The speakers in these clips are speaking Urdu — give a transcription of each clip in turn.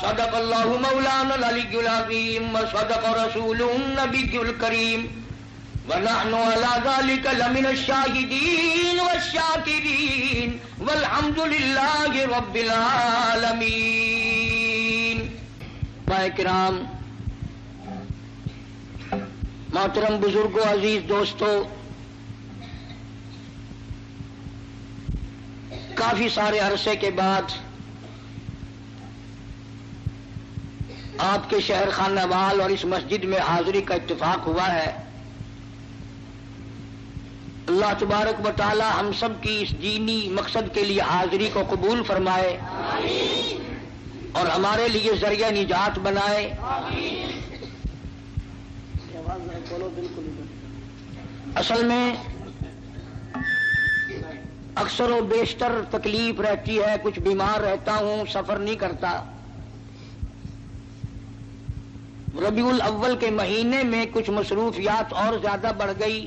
صدق اللہ مولانا العلی العظیم وصدق رسولہ النبی الکریم ونحن على ذلك لمن الشاهدين والشاكرين والحمد لله رب العالمين. کرام، محترم بزرگوں، عزیز دوستو، کافی سارے عرصے کے بعد آپ کے شہر خانہ وال اور اس مسجد میں حاضری کا اتفاق ہوا ہے. اللہ تبارک و تعالی ہم سب کی اس دینی مقصد کے لیے حاضری کو قبول فرمائے اور ہمارے لیے ذریعہ نجات بنائے. اصل میں اکثر و بیشتر تکلیف رہتی ہے، کچھ بیمار رہتا ہوں، سفر نہیں کرتا. ربیع الاول کے مہینے میں کچھ مصروفیات اور زیادہ بڑھ گئی.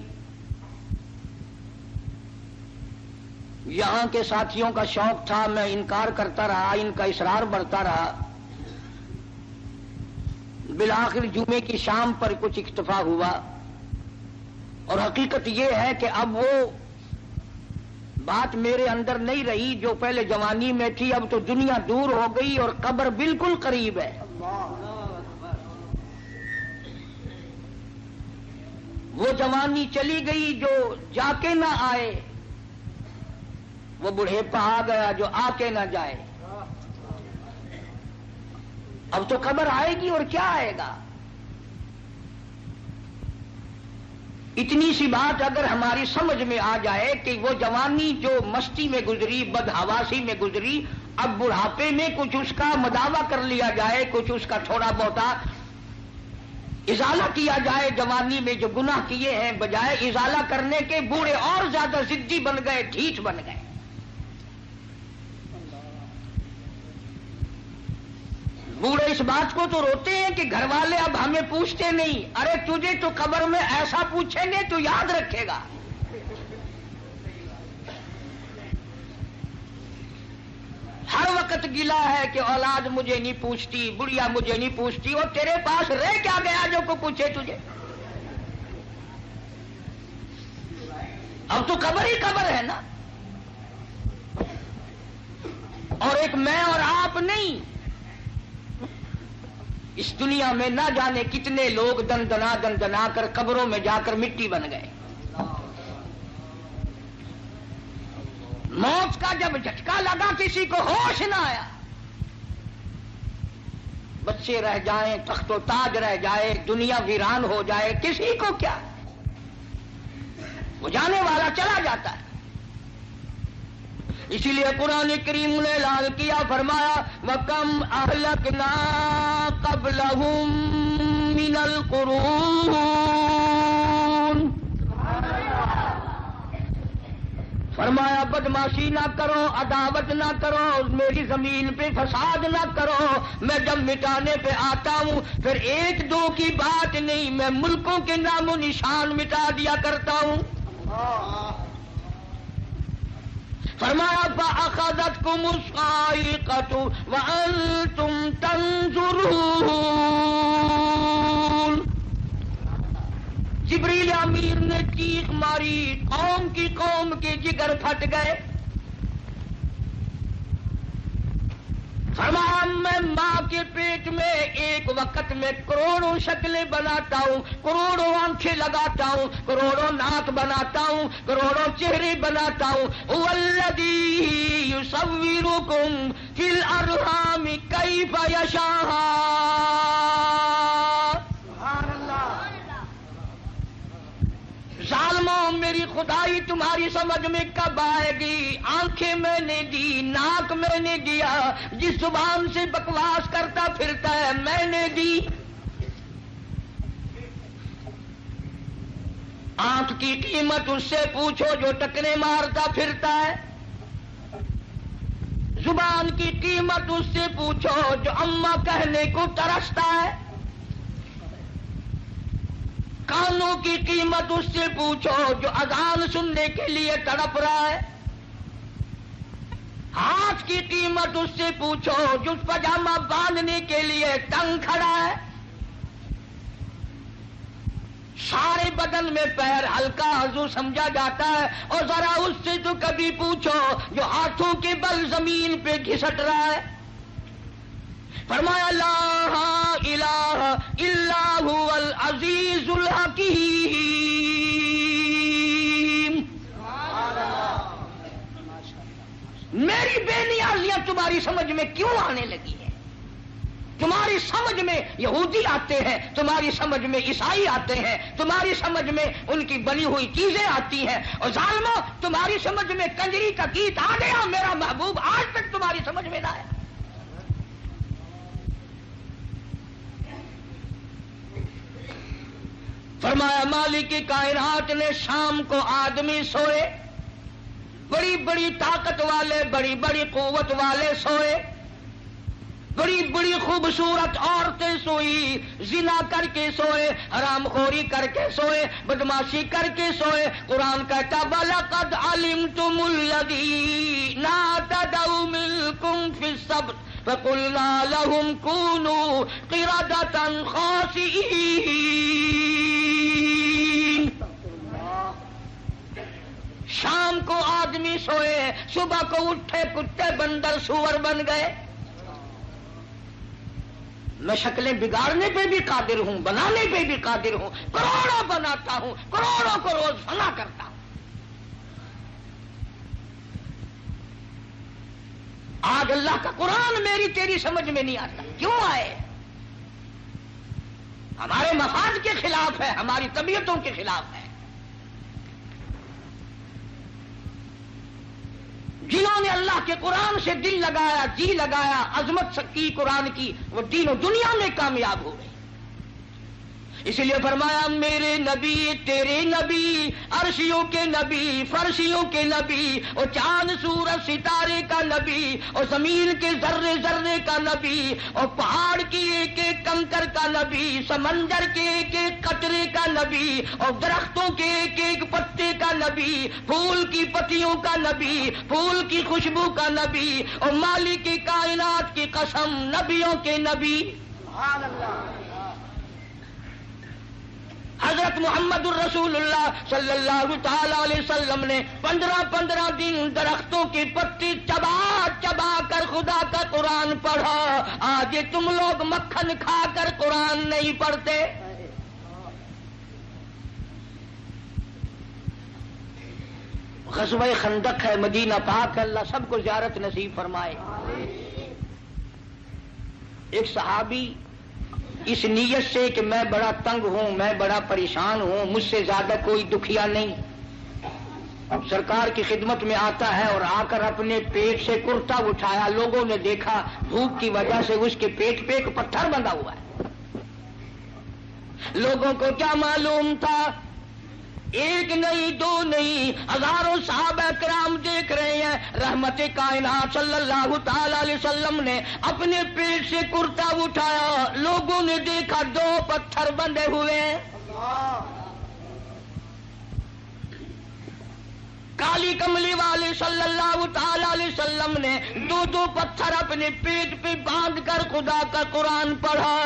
یہاں کے ساتھیوں کا شوق تھا، میں انکار کرتا رہا، ان کا اصرار بڑھتا رہا. بالآخر جمعے کی شام پر کچھ اکتفا ہوا. اور حقیقت یہ ہے کہ اب وہ بات میرے اندر نہیں رہی جو پہلے جوانی میں تھی. اب تو دنیا دور ہو گئی اور قبر بالکل قریب ہے. وہ جوانی چلی گئی جو جا کے نہ آئے، وہ بڑھیپا آ گیا جو آ کے نہ جائے. اب تو قبر آئے گی اور کیا آئے گا. اتنی سی بات اگر ہماری سمجھ میں آ جائے کہ وہ جوانی جو مستی میں گزری، بدحواسی میں گزری، اب بڑھاپے میں کچھ اس کا مداوع کر لیا جائے، کچھ اس کا تھوڑا بہتا ازالہ کیا جائے. جوانی میں جو گناہ کیے ہیں بجائے ازالہ کرنے کے بوڑھے اور زیادہ ضدی بن گئے، ڈھیٹ بن گئے. بوڑھے اس بات کو تو روتے ہیں کہ گھر والے اب ہمیں پوچھتے نہیں. ارے تجھے تو قبر میں ایسا پوچھیں گے تو یاد رکھے گا. ہر وقت گلا ہے کہ اولاد مجھے نہیں پوچھتی، بڑھیا مجھے نہیں پوچھتی. اور تیرے پاس رہ کیا گیا جو کو پوچھے تجھے؟ اب تو قبر ہی قبر ہے نا. اور ایک میں اور آپ نہیں، اس دنیا میں نہ جانے کتنے لوگ دن دنا کر قبروں میں جا کر مٹی بن گئے. موت کا جب جھٹکا لگا کسی کو ہوش نہ آیا. بچے رہ جائیں، تخت و تاج رہ جائے، دنیا ویران ہو جائے، کسی کو کیا؟ وہ جانے والا چلا جاتا ہے. اسی لیے قرآن کریم نے اعلان کیا، فرمایا وَكَمْ أَهْلَكْنَا قَبْلَهُمْ مِنَ الْقُرُونِ. فرمایا بدماشی نہ کرو، عداوت نہ کرو، میری زمین پہ فساد نہ کرو. میں جب مٹانے پہ آتا ہوں پھر ایک دو کی بات نہیں، میں ملکوں کے نام و نشان مٹا دیا کرتا ہوں. فرمایا فَأَخَذَتْكُمُ الصَّاعِقَةُ وَأَنْتُمْ تَنْظُرُونَ. جبریل امیر نے چیخ ماری، قوم کے جگر پھٹ گئے. فرمایا میں ماں کے پیٹ میں ایک وقت میں کروڑوں شکلیں بناتا ہوں، کروڑوں آنکھیں لگاتا ہوں، کروڑوں ناک بناتا ہوں، کروڑوں چہرے بناتا ہوں. هو الذی یصورکم فی الارحام کیف یشاء. سبحان اللہ. ظالموں، میری خدائی تمہاری سمجھ میں کب آئے گی؟ آنکھیں میں نے دی، ناک میں نے دیا، جس زبان سے بکواس کرتا پھرتا ہے میں نے دی. آنکھ کی قیمت اس سے پوچھو جو ٹکرے مارتا پھرتا ہے. زبان کی قیمت اس سے پوچھو جو اماں کہنے کو ترستا ہے. کانوں کی قیمت اس سے پوچھو جو اذان سننے کے لیے تڑپ رہا ہے. ہاتھ کی قیمت اس سے پوچھو جو پاجامہ باندھنے کے لیے تنگ کھڑا ہے. سارے بدن میں پیر ہلکا عضو سمجھا جاتا ہے، اور ذرا اس سے تو کبھی پوچھو جو ہاتھوں کے بل زمین پہ گھسٹ رہا ہے. فرمایا لا الہ الا هو العزیز الحکیم. میری بے نیازیاں تمہاری سمجھ میں کیوں آنے لگی ہیں؟ تمہاری سمجھ میں یہودی آتے ہیں، تمہاری سمجھ میں عیسائی آتے ہیں، تمہاری سمجھ میں ان کی بنی ہوئی چیزیں آتی ہیں، اور ظالموں تمہاری سمجھ میں کنجری کا گیت آ گیا، میرا محبوب آج تک تمہاری سمجھ میں نہ آیا. فرمایا مالک کائنات نے شام کو آدمی سوئے، بڑی بڑی طاقت والے، بڑی بڑی قوت والے سوئے، بڑی بڑی خوبصورت عورتیں سوئی، زنا کر کے سوئے، حرام خوری کر کے سوئے، بدماشی کر کے سوئے. قرآن کہتا وَلَقَدْ عَلِمْتُمُ الَّذِينَ اعْتَدَوْا مِنكُمْ فِي السَّبْتِ فَقُلْنَا لَهُمْ كُونُوا قِرَدَةً خَاسِئِينَ. شام کو آدمی سوئے، صبح کو اٹھے کتے بندر سور بن گئے. میں شکلیں بگاڑنے پہ بھی قادر ہوں، بنانے پہ بھی قادر ہوں، کروڑوں بناتا ہوں، کروڑوں کو روز فنا کرتا ہوں. آج اللہ کا قرآن میری تیری سمجھ میں نہیں آتا. کیوں آئے؟ ہمارے مفاد کے خلاف ہے، ہماری طبیعتوں کے خلاف ہے. جنہوں نے اللہ کے قرآن سے دل لگایا، جی لگایا، عظمت کی قرآن کی، وہ دین و دنیا میں کامیاب ہو گئے. اس لیے فرمایا میرے نبی تیرے نبی، عرشیوں کے نبی، فرشیوں کے نبی، اور چاند سورج ستارے کا نبی، اور زمین کے ذرے ذرے کا نبی، اور پہاڑ کی ایک ایک کنکر کا نبی، سمندر کے ایک ایک قطرے کا نبی، اور درختوں کے ایک ایک پتے کا نبی، پھول کی پتیوں کا نبی، پھول کی خوشبو کا نبی، اور مالک کی کائنات کی قسم نبیوں کے نبی. سبحان اللہ. حضرت محمد الرسول اللہ صلی اللہ تعالی علیہ وسلم نے 15 دن درختوں کی پتی چبا چبا کر خدا کا قرآن پڑھا. آج تم لوگ مکھن کھا کر قرآن نہیں پڑھتے. غزوہ خندق ہے، مدینہ پاک ہے، اللہ سب کو زیارت نصیب فرمائے. ایک صحابی اس نیت سے کہ میں بڑا تنگ ہوں، میں بڑا پریشان ہوں، مجھ سے زیادہ کوئی دکھیا نہیں، سرکار کی خدمت میں آتا ہے اور آ کر اپنے پیٹ سے کرتا اٹھایا. لوگوں نے دیکھا بھوک کی وجہ سے اس کے پیٹ پہ ایک پتھر بندھا ہوا ہے. لوگوں کو کیا معلوم تھا؟ ایک نہیں، دو نہیں، ہزاروں صحابہ کرام دیکھ رہے ہیں. رحمت کائنات صلی اللہ تعالی علیہ وسلم نے اپنے پیٹ سے کرتا اٹھایا، لوگوں نے دیکھا 2 پتھر بندھے ہوئے ہیں. کالی کملی والے صلی اللہ تعالی علیہ وسلم نے 2 پتھر اپنے پیٹ پہ باندھ کر خدا کا قرآن پڑھا.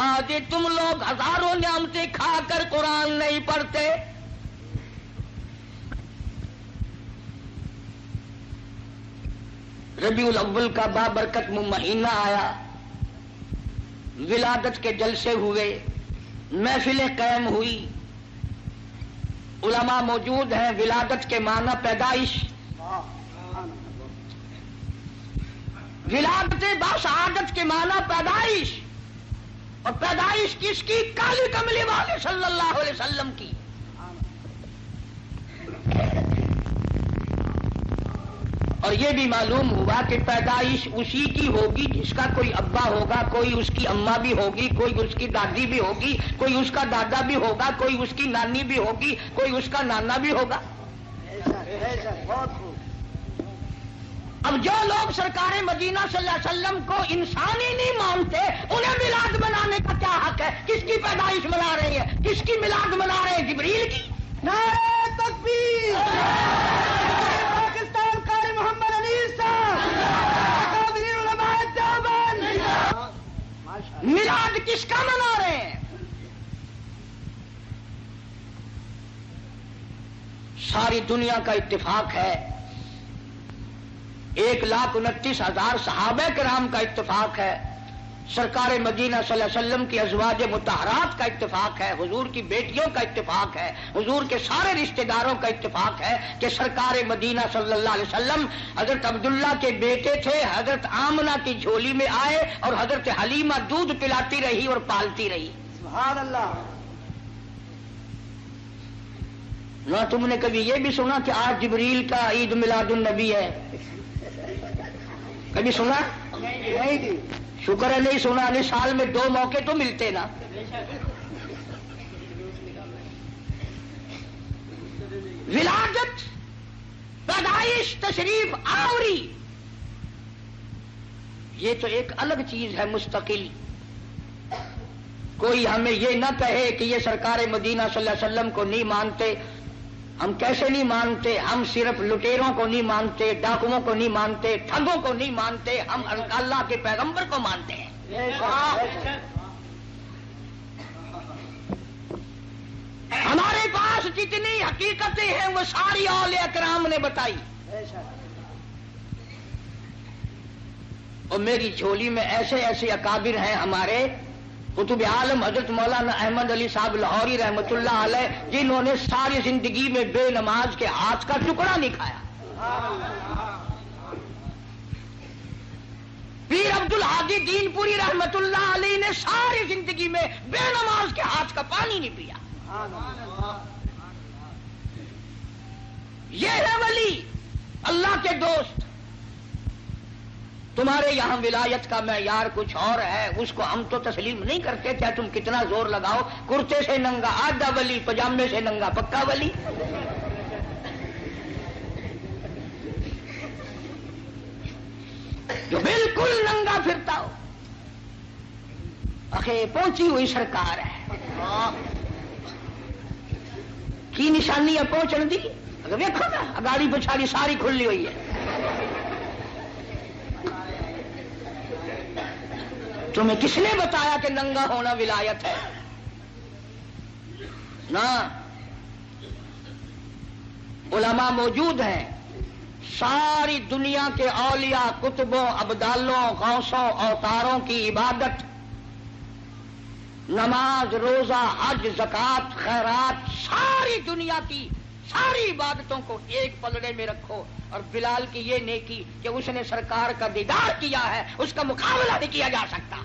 آج تم لوگ ہزاروں نعمتیں کھا کر قرآن نہیں پڑھتے. ربیع الاول کا بابرکت مہینہ آیا، ولادت کے جلسے ہوئے، محفلیں قائم ہوئی، علماء موجود ہیں. ولادت کے معنی پیدائش، ولادت باسعادت کے معنی پیدائش، اور پیدائش کس کی؟ کالی کملی والے صلی اللہ علیہ وسلم کی. اور یہ بھی معلوم ہوا کہ پیدائش اسی کی ہوگی جس کا کوئی ابا ہوگا، کوئی اس کی اماں بھی ہوگی، کوئی اس کی دادی بھی ہوگی، کوئی اس کا دادا بھی ہوگا، کوئی اس کی نانی بھی ہوگی، کوئی اس کا نانا بھی ہوگا. اب جو لوگ سرکار مدینہ صلی اللہ علیہ وسلم کو انسان ہی نہیں مانتے، انہیں میلاد منانے کا کیا حق ہے؟ کس کی پیدائش منا رہے ہیں؟ کس کی میلاد منا رہے ہیں؟ جبریل کی. نعرہ تکبیر! پاکستان قاری محمد علی صاحب میلاد کس کا منا رہے ہیں؟ ساری دنیا کا اتفاق ہے، 1,29,000 صحابہ کرام کا اتفاق ہے، سرکار مدینہ صلی اللہ علیہ وسلم کی ازواج مطہرات کا اتفاق ہے، حضور کی بیٹیوں کا اتفاق ہے، حضور کے سارے رشتہ داروں کا اتفاق ہے کہ سرکار مدینہ صلی اللہ علیہ وسلم حضرت عبداللہ کے بیٹے تھے، حضرت آمنہ کی جھولی میں آئے اور حضرت حلیمہ دودھ پلاتی رہی اور پالتی رہی. سبحان اللہ. نہ تم نے کبھی یہ بھی سنا کہ آج جبریل کا عید میلاد النبی ہے؟ کبھی سنا؟ نہیں. شکر ہے نہیں سنا، نہیں سال میں 2 موقع تو ملتے نا. ولادت، پیدائش، تشریف آوری، یہ تو ایک الگ چیز ہے مستقل. کوئی ہمیں یہ نہ کہے کہ یہ سرکار مدینہ صلی اللہ علیہ وسلم کو نہیں مانتے. ہم کیسے نہیں مانتے؟ ہم صرف لٹیروں کو نہیں مانتے، ڈاکوؤں کو نہیں مانتے، ٹھگوں کو نہیں مانتے، ہم اللہ کے پیغمبر کو مانتے ہیں. ہمارے پاس جتنی حقیقتیں ہیں وہ ساری اولیاء کرام نے بتائی. اور میری جھولی میں ایسے ایسے اکابر ہیں ہمارے قطب عالم حضرت مولانا احمد علی صاحب لاہوری رحمت اللہ علیہ، جنہوں نے ساری زندگی میں بے نماز کے ہاتھ کا ٹکڑا نہیں کھایا. پیر عبد الحادی دین پوری رحمت اللہ علیہ نے ساری زندگی میں بے نماز کے ہاتھ کا پانی نہیں پیا. یہ ہے ولی، اللہ کے دوست. تمہارے یہاں ولایت کا معیار کچھ اور ہے، اس کو ہم تو تسلیم نہیں کرتے. چاہے تم کتنا زور لگاؤ، کرتے سے ننگا آدھا ولی، پجامے سے ننگا پکا ولی. جو بالکل ننگا پھرتا ہو، اخے پہنچی ہوئی سرکار ہے کی نشانی ہے پہنچن دی. اگر دیکھو نا گاڑی پچھاڑی ساری کھلی ہوئی ہے. تمہیں کس نے بتایا کہ ننگا ہونا ولایت ہے؟ نہ، علماء موجود ہیں، ساری دنیا کے اولیاء، کتبوں، ابدالوں، غوثوں، اوتاروں کی عبادت، نماز، روزہ، حج، زکوٰۃ، خیرات، ساری دنیا کی ساری عبادتوں کو ایک پلڑے میں رکھو، اور بلال کی یہ نیکی کہ اس نے سرکار کا دیدار کیا ہے، اس کا مقابلہ نہیں کیا جا سکتا.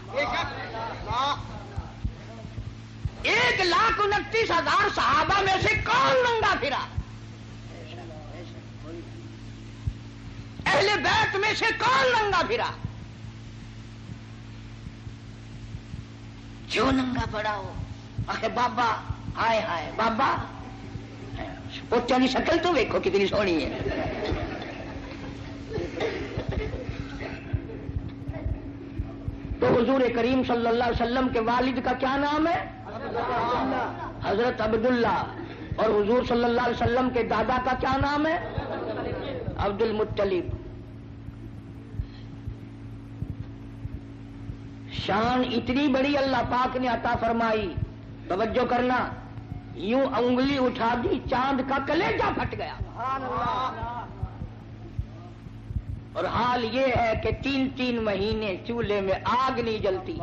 1,29,000 صحابہ میں سے کون ننگا پھرا؟ اہل بیت میں سے کون ننگا پھرا؟ جو ننگا پڑا ہو آخر بابا، ہائے ہائے بابا، پوچھا نہیں شکل تو دیکھو کتنی سونی ہے. تو حضور کریم صلی اللہ علیہ وسلم کے والد کا کیا نام ہے؟ حضرت عبداللہ. اور حضور صلی اللہ علیہ وسلم کے دادا کا کیا نام ہے؟ عبد المطلب. شان اتنی بڑی اللہ پاک نے عطا فرمائی، توجہ کرنا، یوں انگلی اٹھا دی چاند کا کلیجہ پھٹ گیا. اور حال یہ ہے کہ 3 مہینے چولہے میں آگ نہیں جلتی.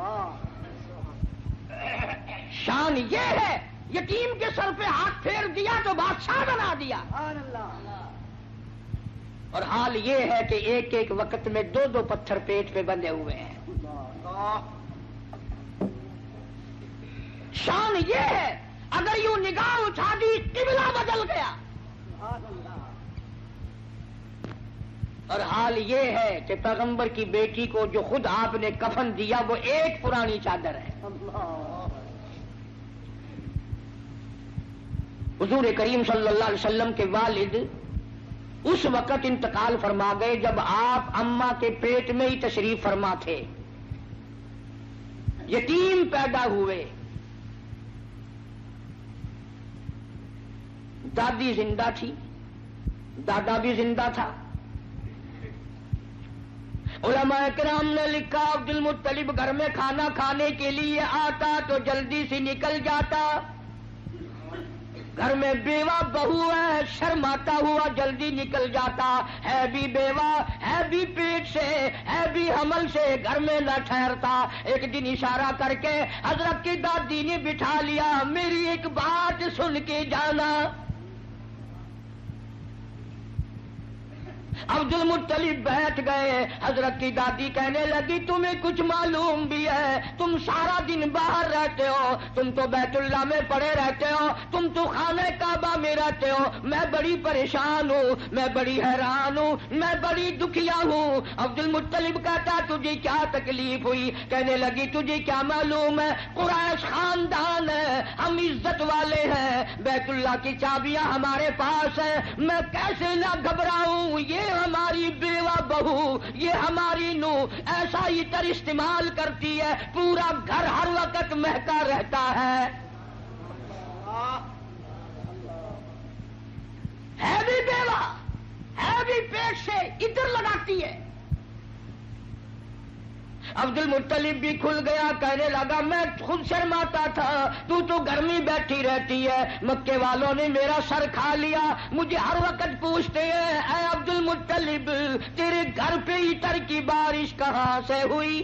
شان یہ ہے، یتیم کے سر پہ ہاتھ پھیر دیا تو بادشاہ بنا دیا. اور حال یہ ہے کہ ایک ایک وقت میں 2 پتھر پیٹ پہ بندھے ہوئے ہیں. شان یہ ہے، اگر یوں نگاہ اٹھا دی قبلہ بدل گیا. اور حال یہ ہے کہ پیغمبر کی بیٹی کو جو خود آپ نے کفن دیا وہ ایک پرانی چادر ہے. حضور کریم صلی اللہ علیہ وسلم کے والد اس وقت انتقال فرما گئے جب آپ اماں کے پیٹ میں ہی تشریف فرما تھے. یتیم پیدا ہوئے. دادی زندہ تھی، دادا بھی زندہ تھا. علماء کرام نے لکھا عبد المطلب گھر میں کھانا کھانے کے لیے آتا تو جلدی سے نکل جاتا. گھر میں بیوہ بہو ہے، شرماتا ہوا جلدی نکل جاتا. ہے بھی بیوہ، ہے بھی پیٹ سے، ہے بھی حمل سے، گھر میں نہ ٹھہرتا. ایک دن اشارہ کر کے حضرت کی دادی نے بٹھا لیا، میری ایک بات سن کے جانا. عبد المطلب بیٹھ گئے. حضرت کی دادی کہنے لگی تمہیں کچھ معلوم بھی ہے؟ تم سارا دن باہر رہتے ہو، تم تو بیت اللہ میں پڑے رہتے ہو، تم تو خانہ کعبہ میں رہتے ہو. میں بڑی پریشان ہوں، میں بڑی حیران ہوں، میں بڑی دکھیا ہوں. عبد المطلب کہتا تجھے کیا تکلیف ہوئی؟ کہنے لگی تجھے کیا معلوم ہے، قریش خاندان ہے، ہم عزت والے ہیں، بیت اللہ کی چابیاں ہمارے پاس ہیں، میں کیسے نہ گھبراؤں؟ یہ ہماری بیوہ بہو، یہ ہماری نو ایسا عطر استعمال کرتی ہے پورا گھر ہر وقت مہکا رہتا ہے. ہے بھی بیوہ، ہے بھی پیٹ سے، عطر لگاتی ہے. عبد المطلب بھی کھل گیا، کہنے لگا میں خود شرماتا تھا، تو گھر میں بیٹھی رہتی ہے. مکے والوں نے میرا سر کھا لیا، مجھے ہر وقت پوچھتے ہیں اے عبد المطلب تیرے گھر پہ عطر کی بارش کہاں سے ہوئی؟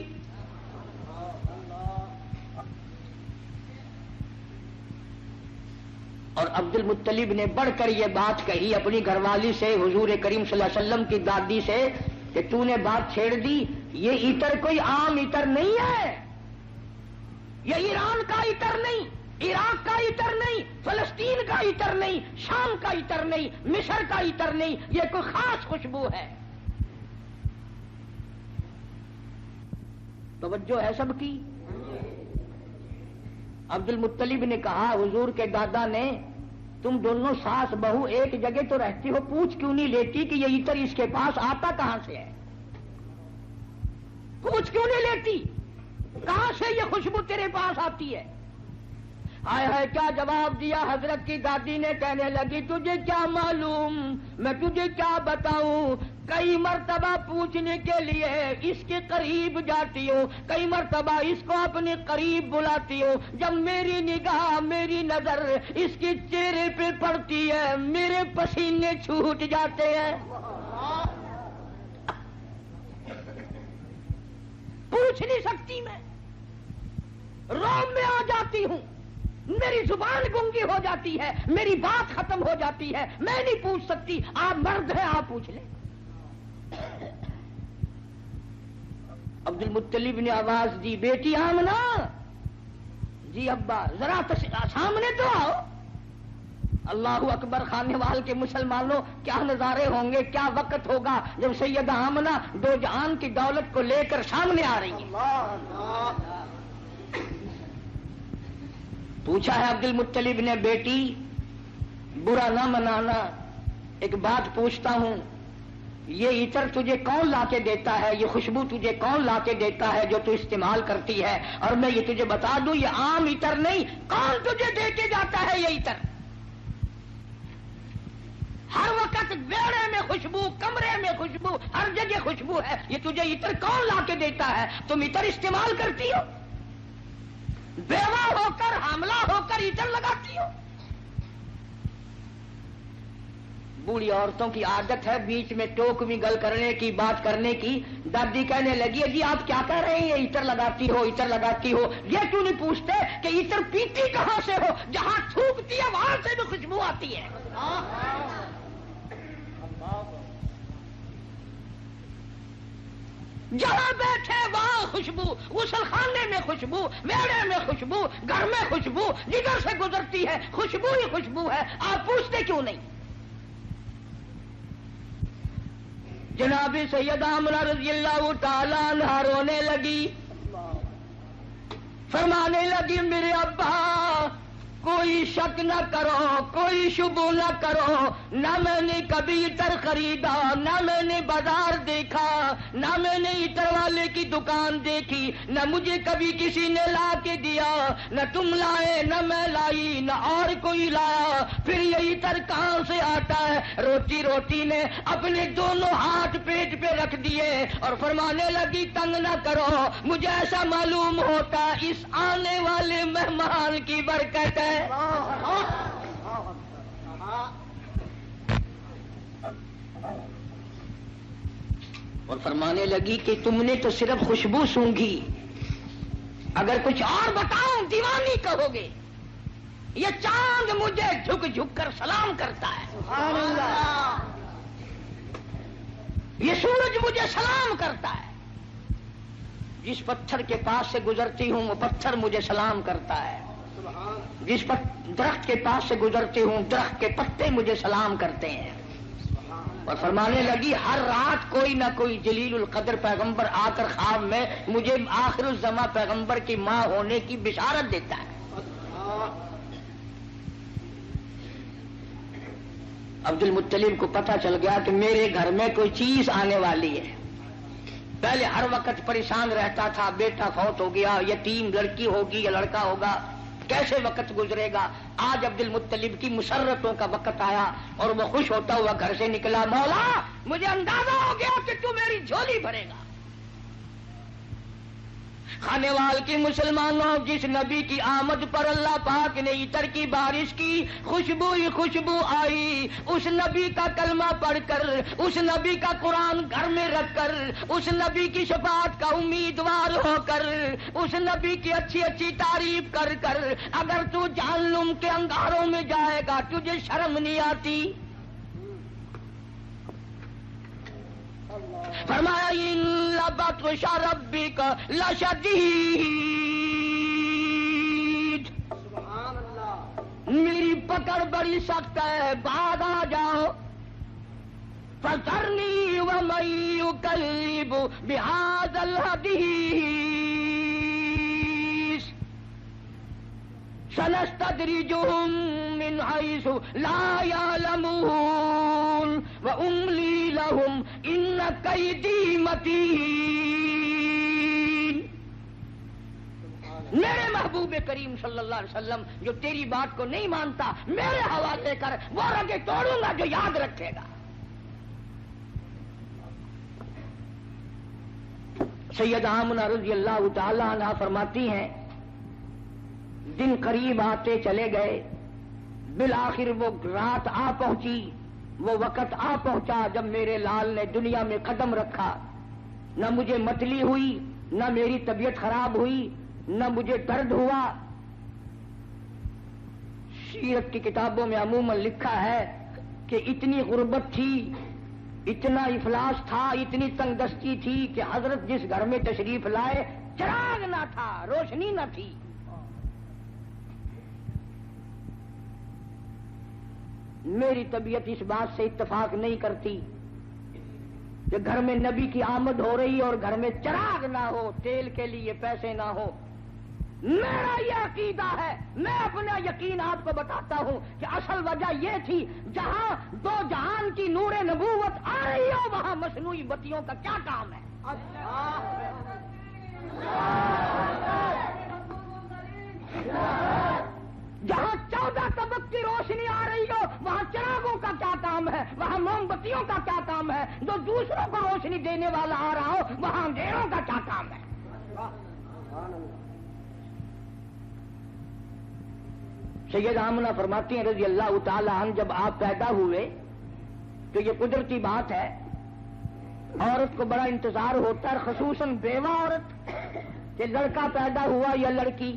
اور عبد المطلب نے بڑھ کر یہ بات کہی اپنی گھر والی سے، حضور کریم صلی اللہ علیہ وسلم کی دادی سے، کہ تو نے بات چھیڑ دی. یہ عطر کوئی عام عطر نہیں ہے، یہ ایران کا عطر نہیں، عراق کا عطر نہیں، فلسطین کا عطر نہیں، شام کا عطر نہیں، مصر کا عطر نہیں، یہ کوئی خاص خوشبو ہے. توجہ ہے سب کی؟ عبد المطلب نے کہا حضور کے دادا نے تم دونوں ساس بہو ایک جگہ تو رہتی ہو، پوچھ کیوں نہیں لیتی کہ یہ عطر اس کے پاس آتا کہاں سے ہے؟ پوچھ کیوں نہیں لیتی کہاں سے یہ خوشبو تیرے پاس آتی ہے؟ ہائے ہائے کیا جواب دیا حضرت کی دادی نے. کہنے لگی تجھے کیا معلوم، میں تجھے کیا بتاؤں. کئی مرتبہ پوچھنے کے لیے اس کے قریب جاتی ہوں، کئی مرتبہ اس کو اپنے قریب بلاتی ہوں. جب میری نگاہ، میری نظر اس کے چہرے پہ پڑتی ہے میرے پسینے چھوٹ جاتے ہیں. پوچھ نہیں سکتی، میں روم میں آ جاتی ہوں، میری زبان گنگی ہو جاتی ہے، میری بات ختم ہو جاتی ہے، میں نہیں پوچھ سکتی. آپ مرد ہیں، آپ پوچھ لیں. عبد المطلب نے آواز دی بیٹی آمنہ. جی ابا ذرا سامنے تو آؤ. اللہ اکبر، خانے وال کے مسلمانوں کیا نظارے ہوں گے، کیا وقت ہوگا جب سیدہ آمنہ دو جہان کی دولت کو لے کر سامنے آ رہی ہیں. پوچھا ہے عبد المطلب نے بیٹی برا نہ منانا، ایک بات پوچھتا ہوں، یہ عطر تجھے کون لا کے دیتا ہے، یہ خوشبو تجھے کون لا کے دیتا ہے جو تو استعمال کرتی ہے؟ اور میں یہ تجھے بتا دوں یہ عام عطر نہیں، کون تجھے دے کے جاتا ہے یہ عطر؟ ہر وقت بیڑے میں خوشبو، کمرے میں خوشبو، ہر جگہ خوشبو ہے. یہ تجھے عطر کون لا کے دیتا ہے؟ تم عطر استعمال کرتی ہو، بیوہ ہو کر حاملہ ہو کر عطر لگاتی ہو. بوڑھی عورتوں کی عادت ہے بیچ میں ٹوک بھی گل کرنے کی، بات کرنے کی. دادی کہنے لگی جی آپ کیا کہہ رہے ہیں، یہ عطر لگاتی ہو، عطر لگاتی ہو. یہ کیوں نہیں پوچھتے کہ عطر پیتی کہاں سے ہو؟ جہاں تھوکتی ہے وہاں سے بھی خوشبو آتی ہے. جہاں بیٹھے وہاں خوشبو، غسل خانے میں خوشبو، میڑے میں خوشبو، گھر میں خوشبو، جدھر سے گزرتی ہے خوشبو ہی خوشبو ہے. آپ پوچھتے کیوں نہیں؟ جناب سیدہ آمنہ رضی اللہ تعالیٰ عنہا رونے لگی، فرمانے لگی میرے ابا کوئی شک نہ کرو، کوئی شبہ نہ کرو، نہ میں نے کبھی عطر خریدا، نہ میں نے بازار دیکھا، نہ میں نے عطر والے کی دکان دیکھی، نہ مجھے کبھی کسی نے لا کے دیا، نہ تم لائے نہ میں لائی نہ اور کوئی لایا، پھر یہ عطر کہاں سے آتا ہے؟ روتی نے اپنے دونوں ہاتھ پیٹ پہ رکھ دیے اور فرمانے لگی تنگ نہ کرو، مجھے ایسا معلوم ہوتا اس آنے والے مہمان کی برکت ہے۔ اور فرمانے لگی کہ تم نے تو صرف خوشبو سونگھی، اگر کچھ اور بتاؤں دیوانی کہو گے۔ یہ چاند مجھے جھک جھک کر سلام کرتا ہے، سبحان اللہ۔ یہ سورج مجھے سلام کرتا ہے، جس پتھر کے پاس سے گزرتی ہوں وہ پتھر مجھے سلام کرتا ہے، جس پر درخت کے پاس سے گزرتی ہوں درخت کے پتے مجھے سلام کرتے ہیں۔ اور فرمانے لگی ہر رات کوئی نہ کوئی جلیل القدر پیغمبر آ کر خواب میں مجھے آخر الزماں پیغمبر کی ماں ہونے کی بشارت دیتا ہے۔ عبد المطلب کو پتہ چل گیا کہ میرے گھر میں کوئی چیز آنے والی ہے۔ پہلے ہر وقت پریشان رہتا تھا، بیٹا فوت ہو گیا، یتیم لڑکی ہوگی یا لڑکا ہوگا، کیسے وقت گزرے گا۔ آج عبد المطلب کی مسرتوں کا وقت آیا اور وہ خوش ہوتا ہوا گھر سے نکلا، مولا مجھے اندازہ ہو گیا کہ تو میری جھولی بھرے گا۔ خانے وال کی مسلمانوں، جس نبی کی آمد پر اللہ پاک نے عطر کی بارش کی، خوشبو ہی خوشبو آئی، اس نبی کا کلمہ پڑھ کر، اس نبی کا قرآن گھر میں رکھ کر، اس نبی کی شفاعت کا امیدوار ہو کر، اس نبی کی اچھی اچھی تعریف کر کر اگر تو جہنم کے انگاروں میں جائے گا تجھے شرم نہیں آتی؟ فرمایا ان بطش ربک لشدید، سبحان اللہ۔ میری پکڑ بڑی سخت ہے، بعد آ جاؤ۔ فذرنی ومن یکذب بہذا الحدیث سنستدرجهم من حيث لا يعلمون وأملي لهم إن كيدي متين۔ میرے محبوب کریم صلی اللہ علیہ وسلم جو تیری بات کو نہیں مانتا میرے حوالے کر، وہ رگے توڑوں گا جو یاد رکھے گا۔ سیدہ آمنہ رضی اللہ تعالی عنہا فرماتی ہیں دن قریب آتے چلے گئے، بالآخر وہ رات آ پہنچی، وہ وقت آ پہنچا جب میرے لال نے دنیا میں قدم رکھا۔ نہ مجھے متلی ہوئی، نہ میری طبیعت خراب ہوئی، نہ مجھے درد ہوا۔ سیرت کی کتابوں میں عموماً لکھا ہے کہ اتنی غربت تھی، اتنا افلاس تھا، اتنی تنگ دستی تھی کہ حضرت جس گھر میں تشریف لائے چراغ نہ تھا، روشنی نہ تھی۔ میری طبیعت اس بات سے اتفاق نہیں کرتی کہ گھر میں نبی کی آمد ہو رہی اور گھر میں چراغ نہ ہو، تیل کے لیے پیسے نہ ہو۔ میرا یہ عقیدہ ہے، میں اپنا یقین آپ کو بتاتا ہوں کہ اصل وجہ یہ تھی جہاں دو جہان کی نور نبوت آ رہی ہو وہاں مصنوعی بتیوں کا کیا کام ہے؟ جہاں 14 طبق کی روشنی آ رہی ہو وہاں چراغوں کا کیا کام ہے؟ وہاں موم بتیوں کا کیا کام ہے؟ جو دوسروں کو روشنی دینے والا آ رہا ہو وہاں اندھیروں کا کیا کام ہے؟ سید آمنہ فرماتی ہیں رضی اللہ تعالی عنہ جب آپ پیدا ہوئے تو یہ قدرتی بات ہے، عورت کو بڑا انتظار ہوتا ہے، خصوصاً بیوہ عورت کہ لڑکا پیدا ہوا یا لڑکی،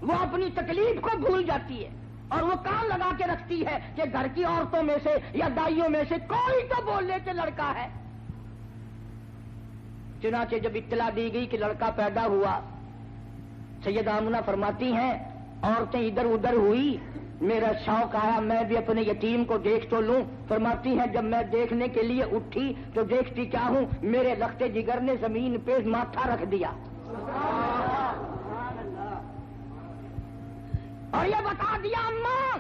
وہ اپنی تکلیف کو بھول جاتی ہے اور وہ کان لگا کے رکھتی ہے کہ گھر کی عورتوں میں سے یا دائیوں میں سے کوئی تو بول لے کہ لڑکا ہے۔ چنانچہ جب اطلاع دی گئی کہ لڑکا پیدا ہوا، سیدہ آمنہ فرماتی ہیں عورتیں ادھر ادھر ہوئی، میرا شوق آیا میں بھی اپنے یتیم کو دیکھ تو لوں۔ فرماتی ہیں جب میں دیکھنے کے لیے اٹھی تو دیکھتی کیا ہوں، میرے لخت جگر نے زمین پہ ماتھا رکھ دیا اور یہ بتا دیا اماں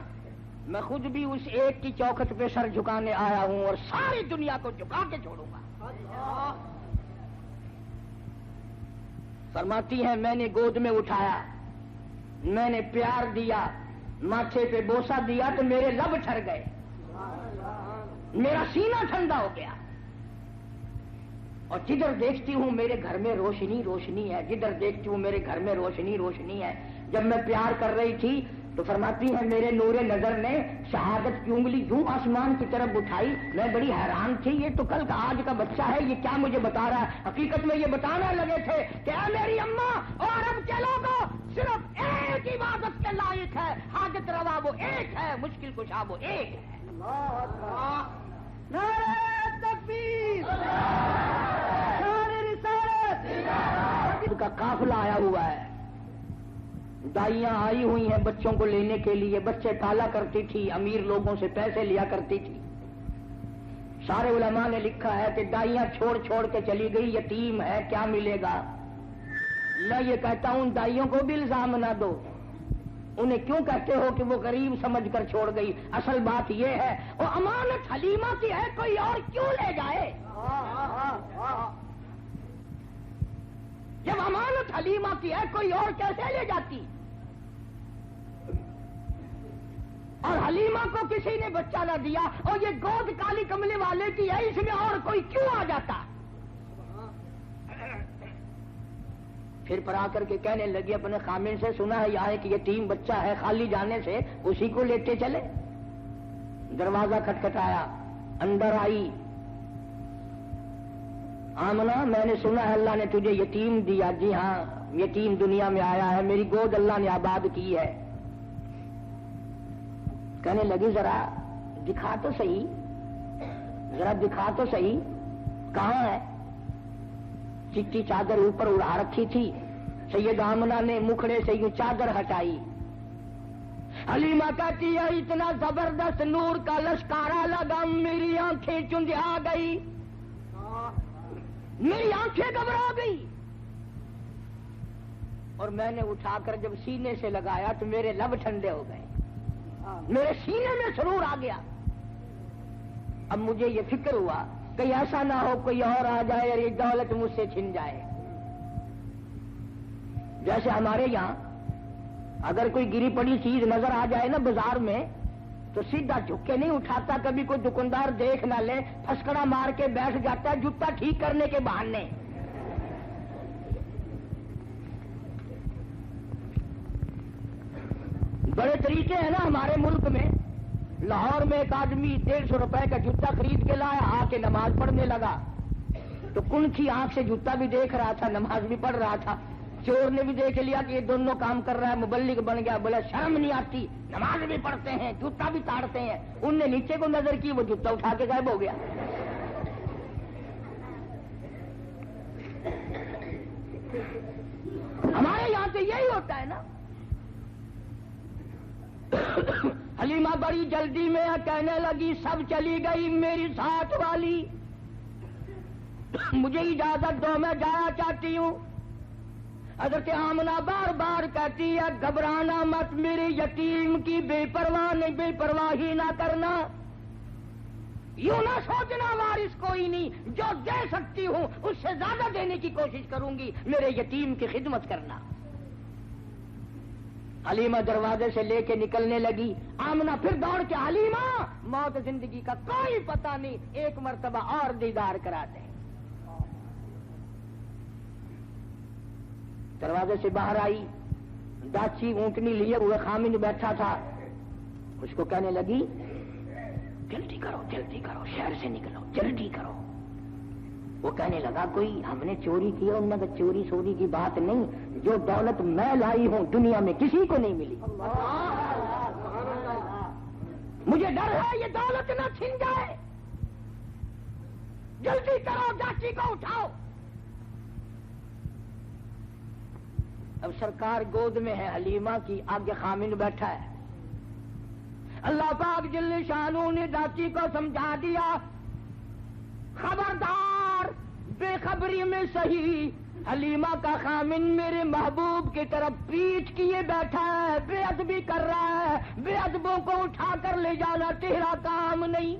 میں خود بھی اس ایک کی چوکھٹ پہ سر جھکانے آیا ہوں اور ساری دنیا کو جھکا کے چھوڑوں گا. فرماتی ہیں میں نے گود میں اٹھایا, میں نے پیار دیا, ماتھے پہ بوسہ دیا تو میرے لب ٹھر گئے, میرا سینہ ٹھنڈا ہو گیا, اور جدھر دیکھتی ہوں میرے گھر میں روشنی روشنی ہے, جدھر دیکھتی ہوں میرے گھر میں روشنی روشنی ہے. جب میں پیار کر رہی تھی تو فرماتی ہے میرے نور نظر نے شہادت کی انگلی یوں آسمان کی طرف اٹھائی, میں بڑی حیران تھی, یہ تو کل کا آج کا بچہ ہے, یہ کیا مجھے بتا رہا ہے. حقیقت میں یہ بتانا لگے تھے کہ اے میری اماں اور اب کے لوگوں صرف ایک عبادت کے لائق ہے, حاجت روا وہ ایک ہے, مشکل کشا وہ ایک ہے. نعرہ تکبیر، نعرہ رسالت. کا قافلہ آیا ہوا ہے, دائیاں آئی ہوئی ہیں بچوں کو لینے کے لیے, بچے پالا کرتی تھی, امیر لوگوں سے پیسے لیا کرتی تھی. سارے علماء نے لکھا ہے کہ دائیاں چھوڑ چھوڑ کے چلی گئی, یتیم ہے کیا ملے گا. میں یہ کہتا ہوں دائیوں کو بھی الزام نہ دو, انہیں کیوں کہتے ہو کہ وہ غریب سمجھ کر چھوڑ گئی. اصل بات یہ ہے وہ امانت حلیمہ کی ہے, کوئی اور کیوں لے جائے. جب امانت حلیمہ کی ہے کوئی اور کیسے لے جاتی. اور حلیمہ کو کسی نے بچہ نہ دیا, اور یہ گود کالی کملے والے کی ہے, اس میں اور کوئی کیوں آ جاتا. پھر پر آ کر کے کہنے لگی اپنے خامن سے, سنا ہے یہاں ایک یتیم بچہ ہے, خالی جانے سے اسی کو لیتے چلے. دروازہ کھٹکھٹایا, اندر آئی. آمنہ میں نے سنا ہے اللہ نے تجھے یتیم دیا. جی ہاں یتیم دنیا میں آیا ہے, میری گود اللہ نے آباد کی ہے. کہنے لگی ذرا دکھا تو صحیح, ذرا دکھا تو صحیح کہاں ہے. چٹی چادر اوپر اڑا رکھی تھی, سید آمنہ نے مکھڑے سے یوں چادر ہٹائی. حلیمہ کہتی ہے اتنا زبردست نور کا لشکارا لگا, میری آنکھیں چندھا گئی, میری آنکھیں گھبرا گئی. اور میں نے اٹھا کر جب سینے سے لگایا تو میرے لب ٹھنڈے ہو گئے, میرے سینے میں سرور آ گیا. اب مجھے یہ فکر ہوا کہیں ایسا نہ ہو کوئی اور آ جائے اور یہ دولت مجھ سے چھن جائے. جیسے ہمارے یہاں اگر کوئی گری پڑی چیز نظر آ جائے نا بازار میں تو سیدھا جھک کے نہیں اٹھاتا, کبھی کوئی دکاندار دیکھ نہ لے پھسکڑا مار کے بیٹھ جاتا ہے جوتا ٹھیک کرنے کے بہانے. بڑے طریقے ہیں نا ہمارے ملک میں. لاہور میں ایک آدمی 150 روپے کا جوتا خرید کے لایا, آ کے نماز پڑھنے لگا تو کنکھی آنکھ سے جوتا بھی دیکھ رہا تھا, نماز بھی پڑھ رہا تھا. چور نے بھی دیکھ لیا کہ یہ دونوں کام کر رہا ہے, مبلغ بن گیا, بولا شرم نہیں آتی, نماز بھی پڑھتے ہیں جوتا بھی تاڑتے ہیں. ان نے نیچے کو نظر کی, وہ جوتا اٹھا کے غائب ہو گیا. ہمارے یہاں سے یہی ہوتا ہے نا. حلیمہ بڑی جلدی میں کہنے لگی سب چلی گئی, میری ساتھ والی مجھے اجازت دو میں جانا چاہتی ہوں. حضرت آمنہ بار بار کہتی ہے گھبرانا مت, میرے یتیم کی بے پرواہی نہ کرنا, یوں نہ سوچنا وارث کوئی نہیں, جو دے سکتی ہوں اس سے زیادہ دینے کی کوشش کروں گی, میرے یتیم کی خدمت کرنا. حلیمہ دروازے سے لے کے نکلنے لگی. آمنہ پھر دوڑ کے حلیمہ موت زندگی کا کوئی پتہ نہیں, ایک مرتبہ اور دیدار کرا دیں. دروازے سے باہر آئی, داچی اونٹنی لیے ہوئے خامن بیٹھا تھا, اس کو کہنے لگی جلدی کرو جلدی کرو, شہر سے نکلو جلدی کرو. وہ کہنے لگا کوئی ہم نے چوری کی, اور نہ چوری سوری کی بات نہیں, جو دولت میں لائی ہوں دنیا میں کسی کو نہیں ملی. مجھے ڈر ہے یہ دولت نہ چھن جائے, جلدی کرو داچی کو اٹھاؤ. اب سرکار گود میں ہے حلیمہ کی, آگے خامن بیٹھا ہے. اللہ پاک جل شانو نے داچی کو سمجھا دیا خبردار, بے خبری میں صحیح حلیمہ کا خامن میرے محبوب کی طرف پیٹھ کیے بیٹھا ہے، بے ادبی کر رہا ہے، بے ادبوں کو اٹھا کر لے جانا تیرا کام نہیں۔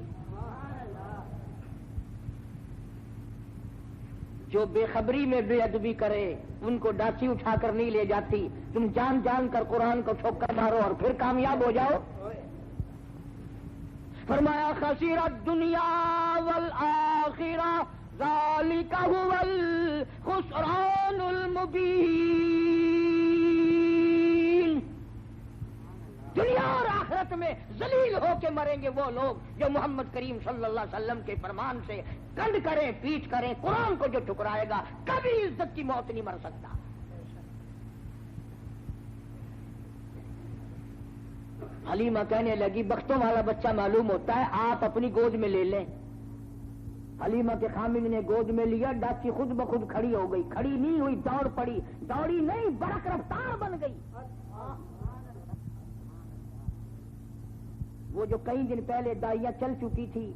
جو بے خبری میں بے ادبی کرے ان کو ڈاچی اٹھا کر نہیں لے جاتی، تم جان جان کر قرآن کو ٹھوکر مارو اور پھر کامیاب ہو جاؤ۔ فرمایا خسر الدنیا والآخرہ ذالک هو الخسران المبین۔ دنیا اور آخرت میں ذلیل ہو کے مریں گے وہ لوگ جو محمد کریم صلی اللہ علیہ وسلم کے فرمان سے کنڈ کریں، پیٹ کریں۔ قرآن کو جو ٹھکرائے گا کبھی عزت کی موت نہیں مر سکتا۔ حلیمہ کہنے لگی بختوں والا بچہ معلوم ہوتا ہے، آپ اپنی گود میں لے لیں۔ حلیمہ کے خامن نے گود میں لیا، ڈاچی خود بخود کھڑی ہو گئی، کھڑی نہیں ہوئی، دوڑ پڑی، دوڑی نہیں برق رفتار بن گئی۔ وہ جو کئی دن پہلے دائیاں چل چکی تھی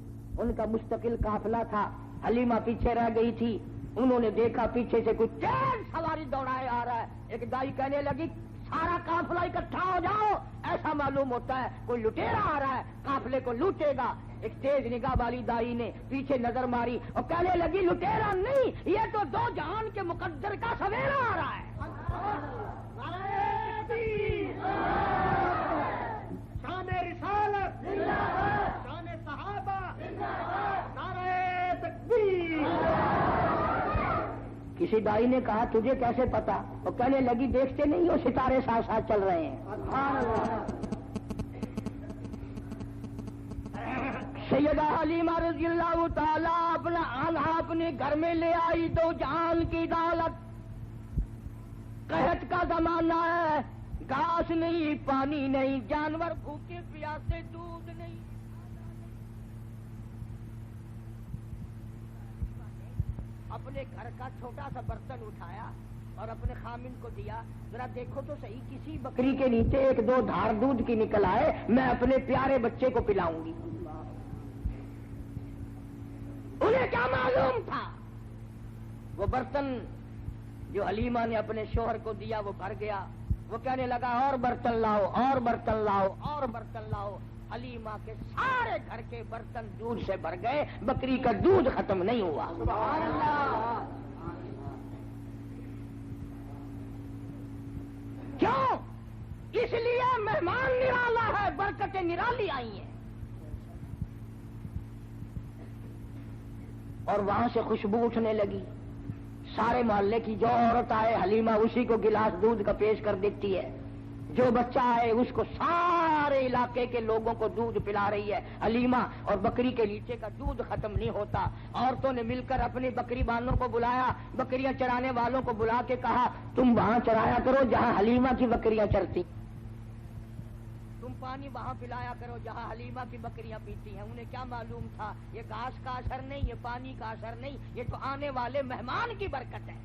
ان کا مستقل قافلہ تھا، حلیمہ پیچھے رہ گئی تھی۔ انہوں نے دیکھا پیچھے سے کچھ تیز سواری دوڑائے آ رہا ہے۔ ایک دائی کہنے لگی سارا قافلہ اکٹھا ہو جاؤ، ایسا معلوم ہوتا ہے کوئی لٹیرا آ رہا ہے، قافلے کو لوٹے گا۔ ایک تیز نگاہ والی دائی نے پیچھے نظر ماری اور کہنے لگی لٹیرا نہیں، یہ تو دو جہان کے مقدر کا سویرا آ رہا ہے۔ شان رسالت، شان صحابہ، نعرہ تکبیر۔ کسی دائی نے کہا تجھے کیسے پتا؟ اور کہنے لگی دیکھتے نہیں ہو ستارے ساتھ ساتھ چل رہے ہیں۔ سیدہ حلیمہ رضی اللہ تعالی اپنا آنھا اپنے گھر میں لے آئی، دو جہان کی دولت۔ قحط کا زمانہ ہے، گھاس نہیں، پانی نہیں، جانور بھوکے پیاسے، دودھ نہیں۔ اپنے گھر کا چھوٹا سا برتن اٹھایا اور اپنے خامن کو دیا، ذرا دیکھو تو صحیح کسی بکری کے نیچے ایک دو دھار دودھ کی نکل آئے، میں اپنے پیارے بچے کو پلاؤں گی۔ انہیں کیا معلوم تھا؟ وہ برتن جو حلیمہ نے اپنے شوہر کو دیا وہ بھر گیا۔ وہ کہنے لگا اور برتن لاؤ، اور برتن لاؤ، اور برتن لاؤ۔ حلیمہ کے سارے گھر کے برتن دودھ سے بھر گئے، بکری کا دودھ ختم نہیں ہوا۔ سبحان اللہ۔ کیوں؟ اس لیے مہمان نرالا ہے، برکتیں نرالی آئی ہیں۔ اور وہاں سے خوشبو اٹھنے لگی، سارے محلے کی جو عورت آئے حلیمہ اسی کو گلاس دودھ کا پیش کر دیتی ہے، جو بچہ آئے اس کو سارے علاقے کے لوگوں کو دودھ پلا رہی ہے حلیمہ، اور بکری کے نیچے کا دودھ ختم نہیں ہوتا۔ عورتوں نے مل کر اپنی بکری بانوں کو بلایا، بکریاں چرانے والوں کو بلا کے کہا تم وہاں چرایا کرو جہاں حلیمہ کی بکریاں چرتی، تم پانی وہاں پلایا کرو جہاں حلیمہ کی بکریاں پیتی ہیں۔ انہیں کیا معلوم تھا یہ گھاس کا اثر نہیں، یہ پانی کا اثر نہیں، یہ تو آنے والے مہمان کی برکت ہے۔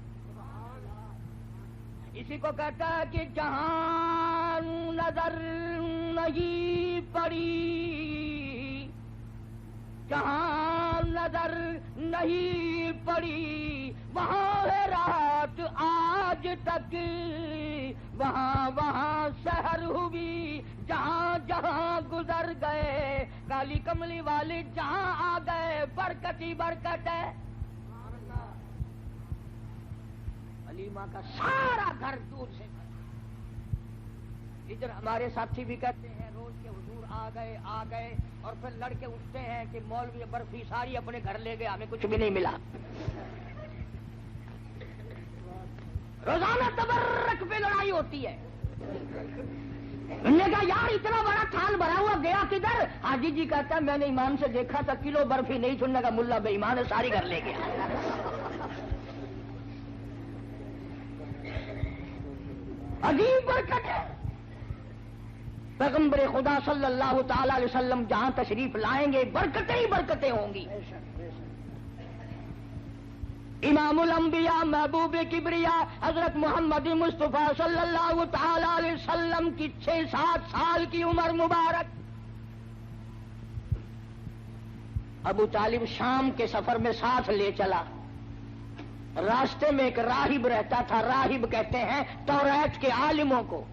اسی کو کہتا ہے کہ جہاں نظر نہیں پڑی، جہاں نظر نہیں پڑی وہاں ہے رات آج تک، وہاں وہاں سحر ہوئی، جہاں جہاں گزر گئے کالی کملی والے جہاں آ گئے، برکت ہی برکت ہے۔ حلیمہ کا سارا گھر دودھ سے بھرا۔ ادھر ہمارے ساتھی بھی کہتے ہیں روز کے حضور آ گئے اور پھر لڑکے اٹھتے ہیں کہ مولوی برفی ساری اپنے گھر لے گئے، ہمیں کچھ بھی نہیں ملا۔ روزانہ تبرک پہ لڑائی ہوتی ہے۔ انہوں نے کہا یار اتنا بڑا تھال بھرا ہوا گیا کدھر؟ حاجی جی کہتا ہے میں نے ایمان سے دیکھا تھا کلو برفی نہیں، سننے کا ملا بے ایمان ہے ساری گھر لے گیا۔ عجیب برکت ہے۔ پیغمبر خدا صلی اللہ تعالی علیہ وسلم جہاں تشریف لائیں گے برکتیں ہی برکتیں ہوں گی۔ امام الانبیاء محبوب کبریا حضرت محمد مصطفیٰ صلی اللہ تعالی علیہ وسلم کی 6-7 سال کی عمر مبارک، ابو طالب شام کے سفر میں ساتھ لے چلا، راستے میں ایک راہب رہتا تھا، راہب کہتے ہیں توریت کے عالموں کو۔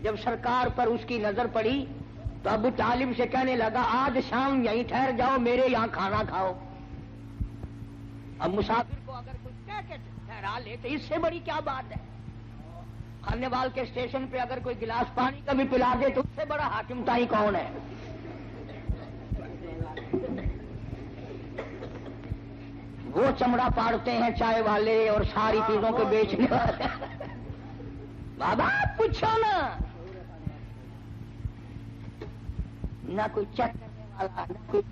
جب سرکار پر اس کی نظر پڑی تو ابو طالب سے کہنے لگا آج شام یہیں ٹھہر جاؤ، میرے یہاں کھانا کھاؤ۔ اب مسافر کو اگر کچھ کہہ کے ٹھہرا لے تو اس سے بڑی کیا بات ہے؟ کھانے وال کے اسٹیشن پہ اگر کوئی گلاس پانی کا بھی پلا دے تو اس سے بڑا حاکم تائی کون ہے؟ وہ چمڑا پاڑتے ہیں چائے والے اور ساری چیزوں کو بیچنے والے۔ بابا پوچھو نا، نہ کوئی چیک کرنے والا، نہ کوئی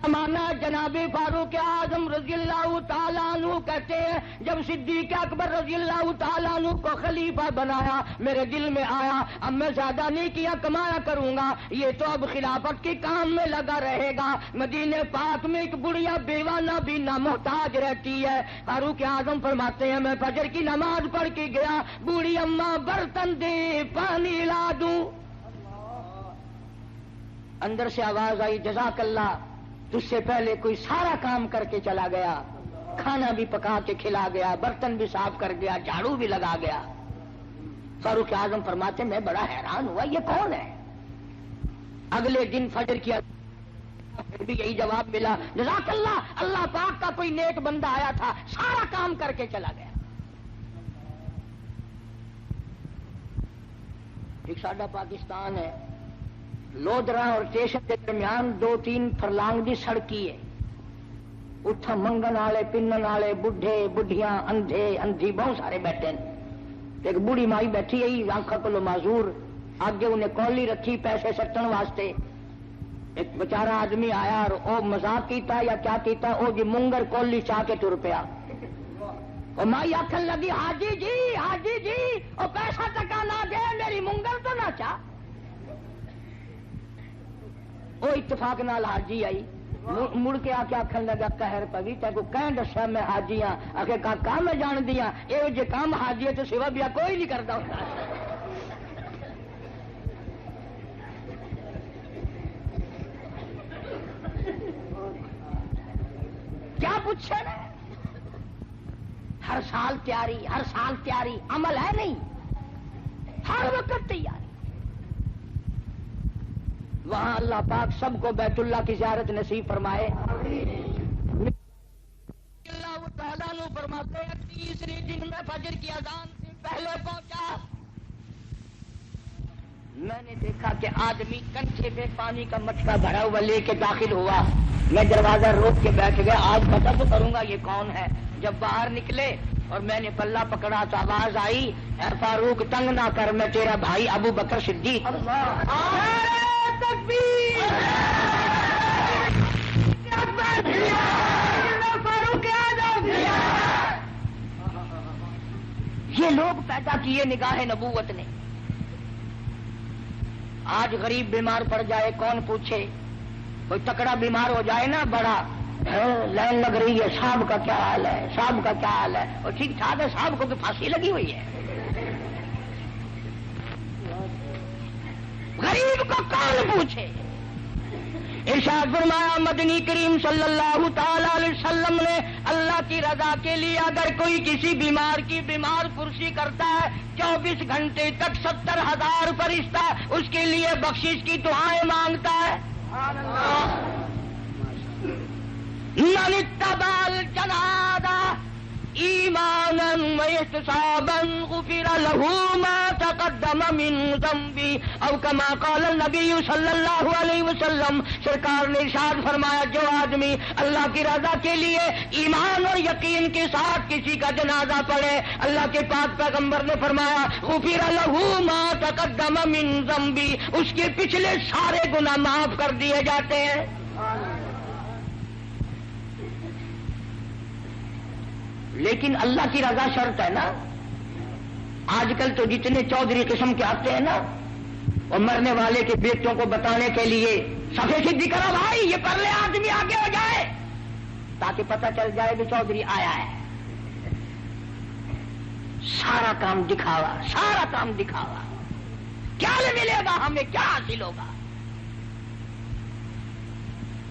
زمانہ جناب فاروق اعظم رضی اللہ تعالیٰ عنہ کہتے ہیں جب صدیق اکبر رضی اللہ تعالیٰ عنہ کو خلیفہ بنایا میرے دل میں آیا اب میں زیادہ نہیں کیا کمایا کروں گا، یہ تو اب خلافت کے کام میں لگا رہے گا۔ مدینے پاک میں ایک بڑھیا بیوہ نابینا محتاج رہتی ہے۔ فاروق اعظم فرماتے ہیں میں فجر کی نماز پڑھ کے گیا، بوڑھی اماں برتن دے پانی لا دوں۔ اندر سے آواز آئی جزاک اللہ، تجھ سے پہلے کوئی سارا کام کر کے چلا گیا، کھانا بھی پکا کے کھلا گیا، برتن بھی صاف کر گیا، جھاڑو بھی لگا گیا۔ فاروق اعظم فرماتے میں بڑا حیران ہوا یہ کون ہے؟ اگلے دن فجر کیا پھر بھی یہی جواب ملا جزاک اللہ، اللہ پاک کا کوئی نیک بندہ آیا تھا سارا کام کر کے چلا گیا۔ ایک ساڈا پاکستان ہے، لودرا اور اسٹیشن کے درمیان 2-3 فرلانگ دی سڑکی ہے، اتھا منگن والے پنن والے بڈھے بڈھیاں اندھے اندھی بہت سارے بیٹھے ہیں۔ ایک بوڑھی مائی بیٹھی ہے آنکھا کو معذور، آگے انہیں کولی رکھی پیسے سٹن واسطے۔ ایک بیچارہ آدمی آیا اور او مذاق کیتا یا کیا کیتا، او جی منگر کولی چاہ کے ٹر پیا۔ اور مائی آخر لگی حاجی جی او پیسہ ٹکا نہ دے میری منگر تو نہ چاہ۔ وہ اتفاق نال حاجی آئی، مڑ کے آ کے آخر لگا قہر پوی تیکو کہیں دسیا میں حاجی ہاں؟ آخر کاکا میں جان دیا یہ جے کام حاجی ہے تو سوا بیا کوئی نہیں کرتا ہوتا۔ کیا پوچھے نا؟ ہر سال تیاری عمل ہے نہیں، ہر وقت تیاری۔ وہاں اللہ پاک سب کو بیت اللہ کی زیارت نصیب فرمائے۔ اللہ تعالیٰ نے فرماتے ہیں تیسری دن میں فجر کی اذان سے پہلے پہنچا، میں نے دیکھا کہ آدمی کنچے میں پانی کا مٹکا بھرا ہوا لے کے داخل ہوا۔ میں دروازہ روک کے بیٹھ گیا، آج پتہ تو کروں گا یہ کون ہے۔ جب باہر نکلے اور میں نے پلہ پکڑا تو آواز آئی اے فاروق تنگ نہ کر، میں تیرا بھائی ابو بکر صدیق۔ یہ لوگ پیدا کیے نگاہ نبوت نے۔ آج غریب بیمار پڑ جائے کون پوچھے، کوئی تکڑا بیمار ہو جائے نا بڑا لائن لگ رہی ہے، صاحب کا کیا حال ہے، صاحب کا کیا حال ہے، اور ٹھیک ٹھاک ہے، صاحب کو پھانسی لگی ہوئی ہے۔ غریب کو کون پوچھے؟ ارشاد فرمایا مدنی کریم صلی اللہ تعالی علیہ وسلم نے اللہ کی رضا کے لیے اگر کوئی کسی بیمار کی بیمار پرسی کرتا ہے 24 گھنٹے تک 70,000 فرشتہ اس کے لیے بخشش کی دعائیں مانگتا ہے۔ من اتبع الجنازہ ایمانا واحتسابا غفر له ما تقدم من ذنبی او کما قال النبی صلی اللہ علیہ وسلم۔ سرکار نے ارشاد فرمایا جو آدمی اللہ کی رضا کے لیے ایمان اور یقین کے ساتھ کسی کا جنازہ پڑھے، اللہ کے پاک پیغمبر نے فرمایا غفر له ما تقدم من ذنبی، اس کے پچھلے سارے گناہ معاف کر دیے جاتے ہیں۔ لیکن اللہ کی رضا شرط ہے نا۔ آج کل تو جتنے چودھری قسم کے آتے ہیں نا، اور مرنے والے کے بیٹوں کو بتانے کے لیے صفے سیدھی کرو بھائی یہ پرلے آدمی آگے ہو جائے تاکہ پتہ چل جائے کہ چودھری آیا ہے۔ سارا کام دکھاوا، سارا کام دکھاوا، کیا ملے گا ہمیں، کیا حاصل ہوگا؟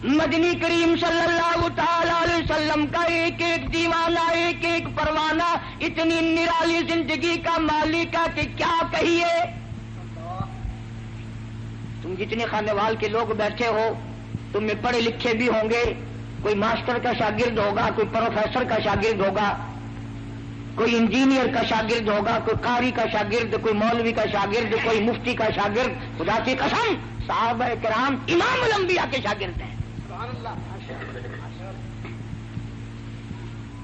مدنی کریم صلی اللہ تعالی علیہ وسلم کا ایک ایک دیوانہ، ایک ایک پروانہ، اتنی نرالی زندگی کا مالک ہے کہ کیا کہیے۔ تم جتنے خانے وال کے لوگ بیٹھے ہو، تم میں پڑھے لکھے بھی ہوں گے، کوئی ماسٹر کا شاگرد ہوگا، کوئی پروفیسر کا شاگرد ہوگا، کوئی انجینئر کا شاگرد ہوگا، کوئی قاری کا شاگرد، کوئی مولوی کا شاگرد، کوئی مفتی کا شاگرد۔ خدا کی قسم صحابہ کرام امام الانبیاء کے شاگرد ہیں۔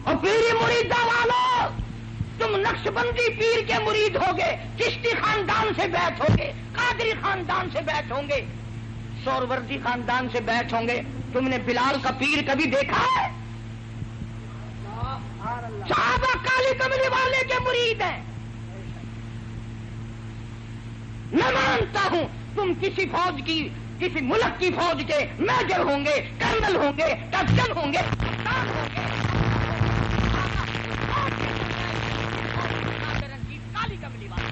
اور پیری مریدہ والو، تم نقش بندی پیر کے مرید ہوگے، چشتی خاندان سے بیعت ہوگے، قادری خاندان سے بیعت ہوں گے، سوروردی خاندان سے بیعت ہوں گے۔ تم نے بلال کا پیر کبھی دیکھا ہے؟ صحابہ کالی کملی والے کے مرید ہیں۔ نہ مانتا ہوں تم کسی فوج کی، کسی ملک کی فوج کے میجر ہوں گے، کرنل ہوں گے، کیپٹن ہوں گے، کپتان ہوں گے، کالی کملی والے۔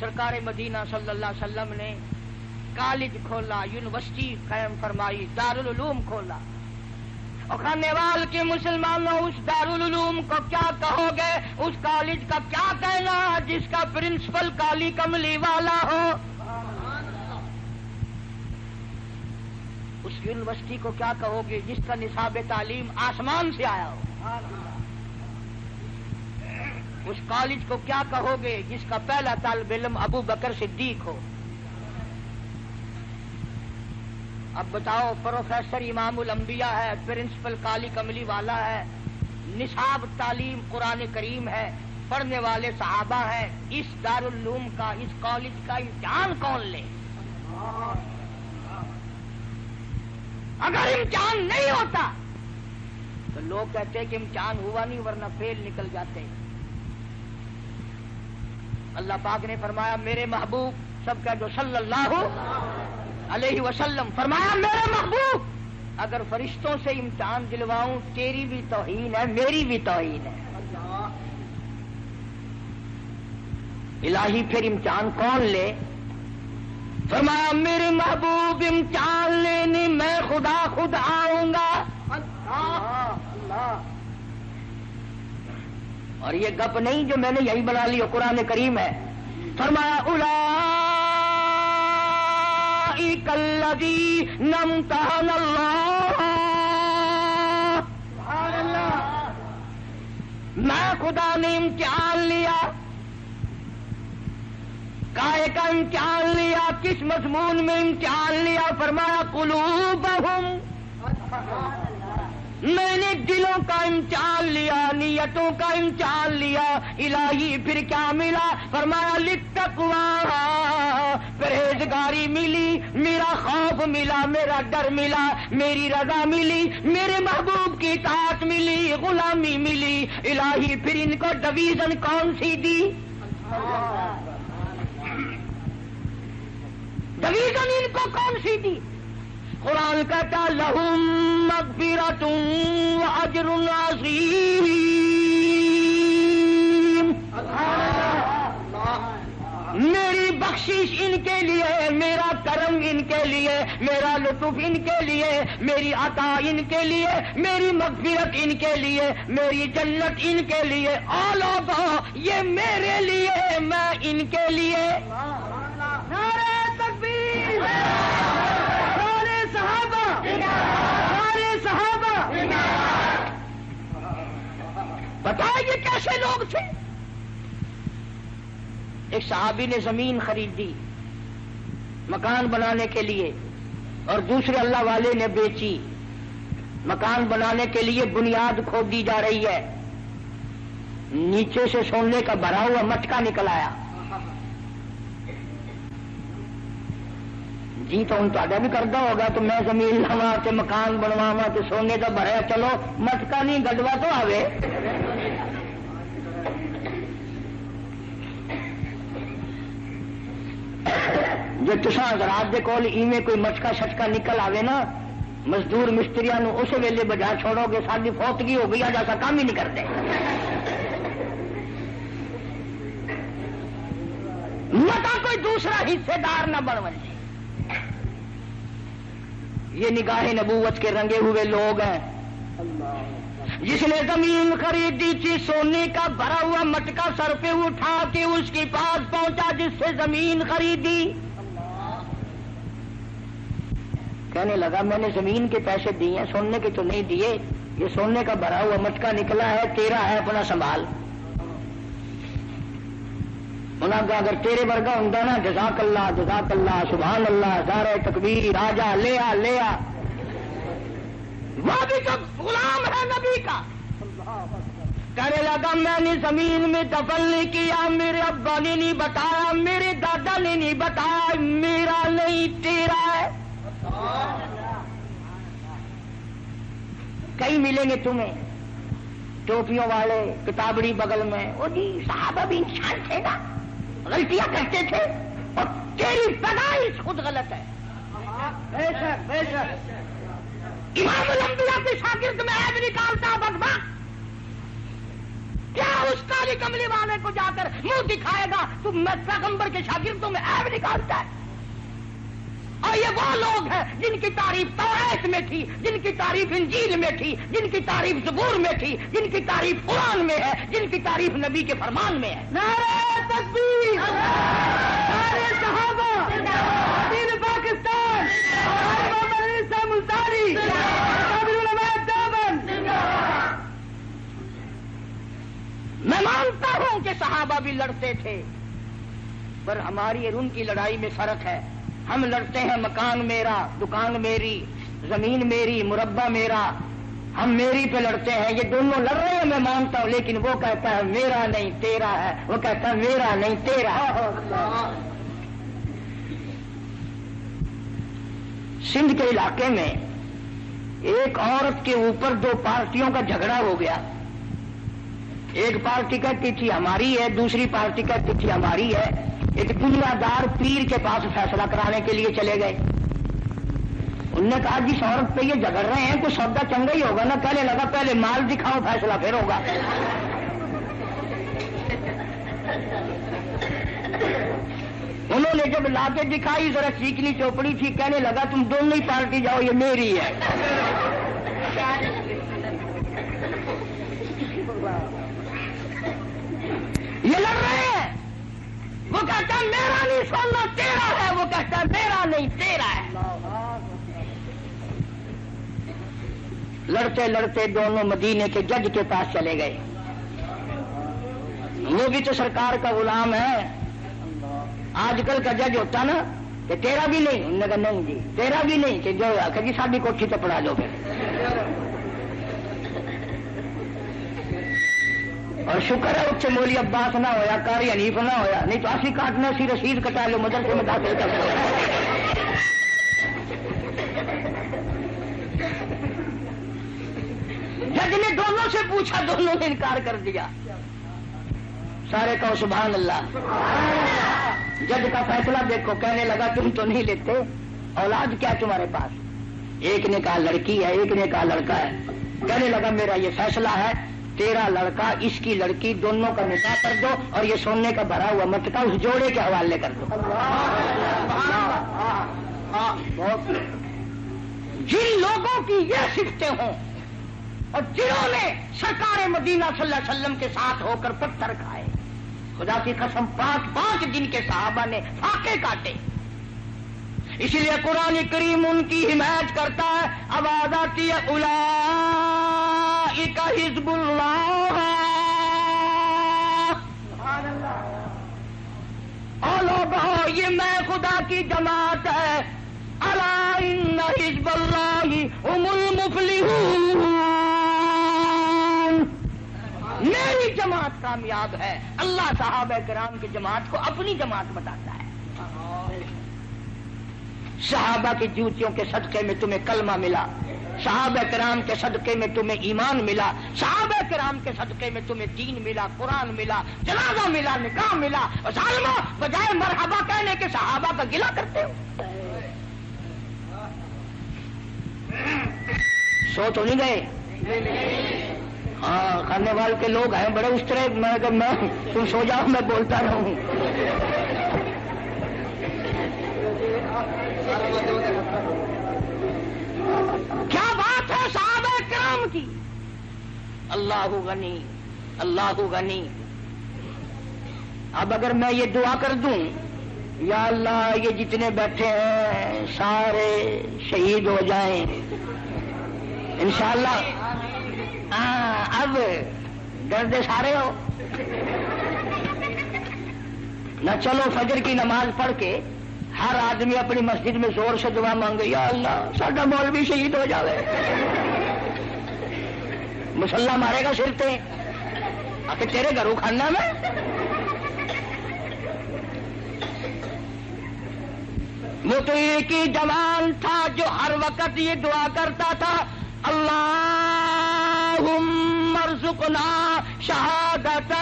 سرکار مدینہ صلی اللہ علیہ وسلم نے کالج کھولا، یونیورسٹی قائم فرمائی، دارالعلوم کھولا۔ اور خانے وال کے مسلمانوں، اس دارالعلوم کو کیا کہو گے؟ اس کالج کا کیا کہنا جس کا پرنسپل کالی کملی والا ہو؟ اس یونیورسٹی کو کیا کہو گے جس کا نصاب تعلیم آسمان سے آیا ہو؟ اس کالج کو کیا کہو گے جس کا پہلا طالب علم ابو بکر صدیق ہو؟ اب بتاؤ، پروفیسر امام الانبیاء ہے، پرنسپل کالی کملی والا ہے، نصاب تعلیم قرآن کریم ہے، پڑھنے والے صحابہ ہیں، اس دارالعلوم کا، اس کالج کا امتحان کون لے؟ اگر امتحان نہیں ہوتا تو لوگ کہتے ہیں کہ امتحان ہوا نہیں ورنہ فیل نکل جاتے۔ اللہ پاک نے فرمایا میرے محبوب، سب کہہ دو صلی اللہ علیہ وسلم، فرمایا میرے محبوب اگر فرشتوں سے امتحان دلواؤں تیری بھی توہین ہے، میری بھی توہین ہے۔ الہی پھر امتحان کون لے؟ فرمایا میرے محبوب امتحان لینے میں خدا خود آؤں گا۔ اور یہ گپ نہیں جو میں نے یہی بنا لی، قرآن کریم ہے۔ فرمایا اولئک الذین امتحن اللہ، میں خدا نے امتحان لیا۔ کائے کا امتحان لیا؟ کس مضمون میں امتحان لیا؟ فرمایا قلوبہم، میں نے دلوں کا امتحان لیا، نیتوں کا امتحان لیا۔ الہی پھر کیا ملا؟ فرمایا للتقویٰ، پرہیزگاری ملی، میرا خوف ملا، میرا ڈر ملا، میری رضا ملی، میرے محبوب کی اطاعت ملی، غلامی ملی۔ الہی پھر ان کو ڈویژن کون سی دی؟ ڈویژن ان کو کون سی دی؟ قرآن کہتا لہم مغفرۃ واجر عظیم، میری بخشش ان کے لیے، میرا کرم ان کے لیے، میرا لطف ان کے لیے، میری عطا ان کے لیے، میری مغفرت ان کے لیے، میری جنت ان کے لیے، اولاد یہ میرے لیے، میں ان کے لیے۔ نعرہ تکبیر، سارے صحابہ، بتائیں یہ کیسے لوگ تھے؟ ایک صحابی نے زمین خریدی مکان بنانے کے لیے، اور دوسرے اللہ والے نے بیچی۔ مکان بنانے کے لیے بنیاد کھودی جا رہی ہے، نیچے سے سونے کا بھرا ہوا مٹکا نکل آیا۔ جی تو تا بھی کرتا ہوگا تو میں زمین لوا تے مکان بنواوا تو سونے کا بھرا، چلو مٹکا نہیں گڈوا تو آوے۔ جو تساں حضرات دے کول ایویں کوئی مٹکا شٹکا نکل آوے نا مزدور مستریاں اس ویلے بجا چھوڑو گے ساری فوتگی ہو گئی جیسا کام ہی نہیں کرتے. متا کوئی دوسرا حصے دار نہ بن بنے. یہ نگاہ نبوت کے رنگے ہوئے لوگ ہیں. جس نے زمین خریدی تھی سونے کا بھرا ہوا مٹکا سر پہ اٹھا کے اس کے پاس پہنچا جس سے زمین خریدی. کہنے لگا میں نے زمین کے پیسے دیے ہیں سونے کے تو نہیں دیے. یہ سونے کا بھرا ہوا مٹکا نکلا ہے تیرا ہے اپنا سنبھال. انہوں نے کہا اگر تیرے ورگا ہوں نا جزاک اللہ سبحان اللہ نعرہ تکبیر آجا لیا لیا. وہ بھی تو غلام ہے نبی کا. کہنے لگا میں نے زمین میں دفن نہیں کیا, میرے ابا نے نہیں بتایا, میرے دادا نے نہیں بتایا, میرا نہیں تیرا ہے. کئی ملیں گے تمہیں ٹوپیوں والے کتابڑی بغل میں, وہ جی صحابہ بھی انسان تھے نا, غلطیاں کرتے تھے اور تیری پیدائش خود غلط ہے. بے شک بے شک. امام الانبیاء کے شاگرد میں عیب نکالتا بدبخت. کیا اس کالی کملی والے کو جا کر منہ دکھائے گا تم میں پیغمبر کے شاگردوں میں عیب نکالتا ہے. اور یہ وہ لوگ ہیں جن کی تعریف توریت میں تھی, جن کی تعریف انجیل میں تھی, جن کی تعریف زبور میں تھی, جن کی تعریف قرآن میں ہے, جن کی تعریف نبی کے فرمان میں ہے. نعرہ تکبیر, نعرہ صحابہ, دین پاکستان, ملتانی, میں مانتا ہوں کہ صحابہ بھی لڑتے تھے پر ہماری اور ان کی لڑائی میں فرق ہے. ہم لڑتے ہیں مکان میرا, دکان میری, زمین میری, مربع میرا, ہم میری پہ لڑتے ہیں. یہ دونوں لڑ رہے ہیں میں مانتا ہوں, لیکن وہ کہتا ہے میرا نہیں تیرا ہے, وہ کہتا ہے میرا نہیں تیرا ہے. سندھ کے علاقے میں ایک عورت کے اوپر دو پارٹیوں کا جھگڑا ہو گیا. ایک پارٹی کہتی تھی ہماری ہے, دوسری پارٹی کہتی تھی ہماری ہے. ایک دنیا دار پیر کے پاس فیصلہ کرانے کے لیے چلے گئے. انہوں نے کہا جس عورت پہ یہ جھگڑ رہے ہیں کوئی سودا چنگا ہی ہوگا نا. کہنے لگا پہلے مال دکھاؤ فیصلہ پھر ہوگا. انہوں نے جب لا کے دکھائی ذرا چیکنی چوپڑی تھی, کہنے لگا تم دونوں ہی پارٹی جاؤ یہ میری ہے. یہ لڑ رہے ہیں. وہ کہتا ہے میرا نہیں سونا تیرا ہے, وہ کہتا ہے میرا نہیں تیرا ہے. لڑتے لڑتے دونوں مدینے کے جج کے پاس چلے گئے. وہ بھی تو سرکار کا غلام ہے. آج کل کا جج ہوتا نا کہ تیرا بھی نہیں, انہوں نے کہا نہیں جی تیرا بھی نہیں, کہ جو کہ جی ساری کوٹھی تو پڑھا لو پھر. اور شکر ہے اس سے مولی عباس نہ ہویا, قاری حنیف نہ ہویا, نہیں تو اسی کاٹنا سی رسید کٹا لو مدرسے میں داخل کر دو. جج نے دونوں سے پوچھا, دونوں نے انکار کر دیا. سارے کہو سبحان اللہ. جج کا فیصلہ دیکھو. کہنے لگا تم تو نہیں لیتے, اولاد کیا تمہارے پاس؟ ایک نے کہا لڑکی ہے, ایک نے کہا لڑکا ہے. کہنے لگا میرا یہ فیصلہ ہے, تیرا لڑکا اس کی لڑکی دونوں کا نکاح کر دو اور یہ سونے کا بھرا ہوا مٹکا اس جوڑے کے حوالے کر دو. جن لوگوں کی یہ صفتیں ہوں اور جنہوں نے سرکار مدینہ صلی اللہ علیہ وسلم کے ساتھ ہو کر پتھر کھائے, خدا کی قسم 5 دن کے صحابہ نے فاقے کاٹے. اسی لیے قرآن کریم ان کی حمایت کرتا ہے. آواز آتی ہے اولئک حزب اللہ, اور لوگوں یہ میں خدا کی جماعت ہے. الا ان حزب اللہ هم المفلحون, میری جماعت کامیاب ہے. اللہ صحابہ کرام کی جماعت کو اپنی جماعت بتاتا ہے. صحابہ کی جوتیوں کے صدقے میں تمہیں کلمہ ملا, صحابہ کرام کے صدقے میں تمہیں ایمان ملا, صحابہ کرام کے صدقے میں تمہیں دین ملا, قرآن ملا, جنازہ ملا, نکاح ملا. اور ظالموں بجائے مرحبا کہنے کے صحابہ کا گلہ کرتے ہو. سو تو نہیں گئے؟ ہاں کرنے والے کے لوگ ہیں بڑے اس طرح، میں تم سو جاؤ میں بولتا رہوں. کیا بات ہے صحابہ کرام کی. اللہ غنی اللہ غنی. اب اگر میں یہ دعا کر دوں یا اللہ یہ جتنے بیٹھے ہیں سارے شہید ہو جائیں انشاءاللہ. اب ڈردے سارے ہو نہ. چلو فجر کی نماز پڑھ کے ہر آدمی اپنی مسجد میں زور سے دعا مانگے یا اللہ ساڈا مولوی شہید ہو جاوے. مسلح مارے گا سر تے آخر تیرے گھروں کھانا میں. وہ تو ایک ہی جوان تھا جو ہر وقت یہ دعا کرتا تھا اللہم ارزقنا شہادتا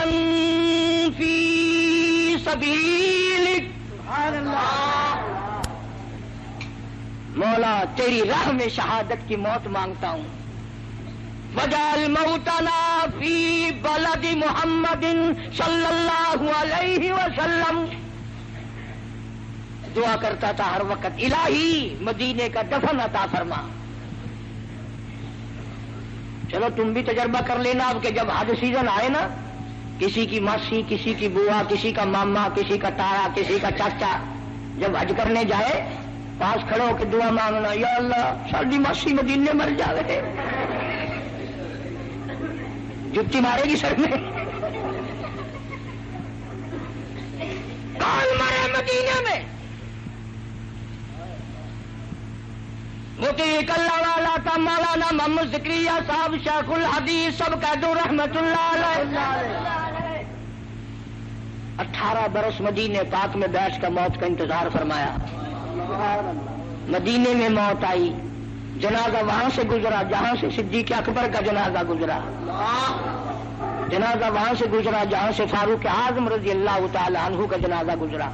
فی سبیلک. سبحان اللہ. مولا تیری راہ میں شہادت کی موت مانگتا ہوں. وجعل موتنا فی بلد محمد صلی اللہ علیہ وسلم. دعا کرتا تھا ہر وقت الہی مدینے کا دفن عطا فرما. چلو تم بھی تجربہ کر لینا اب کہ جب حج سیزن آئے نا کسی کی ماسی کسی کی بوا کسی کا ماما کسی کا تایا کسی کا چاچا جب حج کرنے جائے پاس کھڑے ہو کے دعا مانگنا یا اللہ ساری ماسی مدینے مر جاوے. جتی مارے گی سر میں. کون مرے مدینے میں؟ وہ تو ایک اللہ والا تھا مولانا محمد ذکریہ صاحب شیخ الحدیث سب کہہ دو رحمت اللہ علیہ. 18 برس مدینے پاک میں بیٹھ کر موت کا انتظار فرمایا. مدینے میں موت آئی. جنازہ وہاں سے گزرا جہاں سے صدیق اکبر کا جنازہ گزرا. جنازہ وہاں سے گزرا جہاں سے فاروق اعظم رضی اللہ تعالی عنہ کا جنازہ گزرا.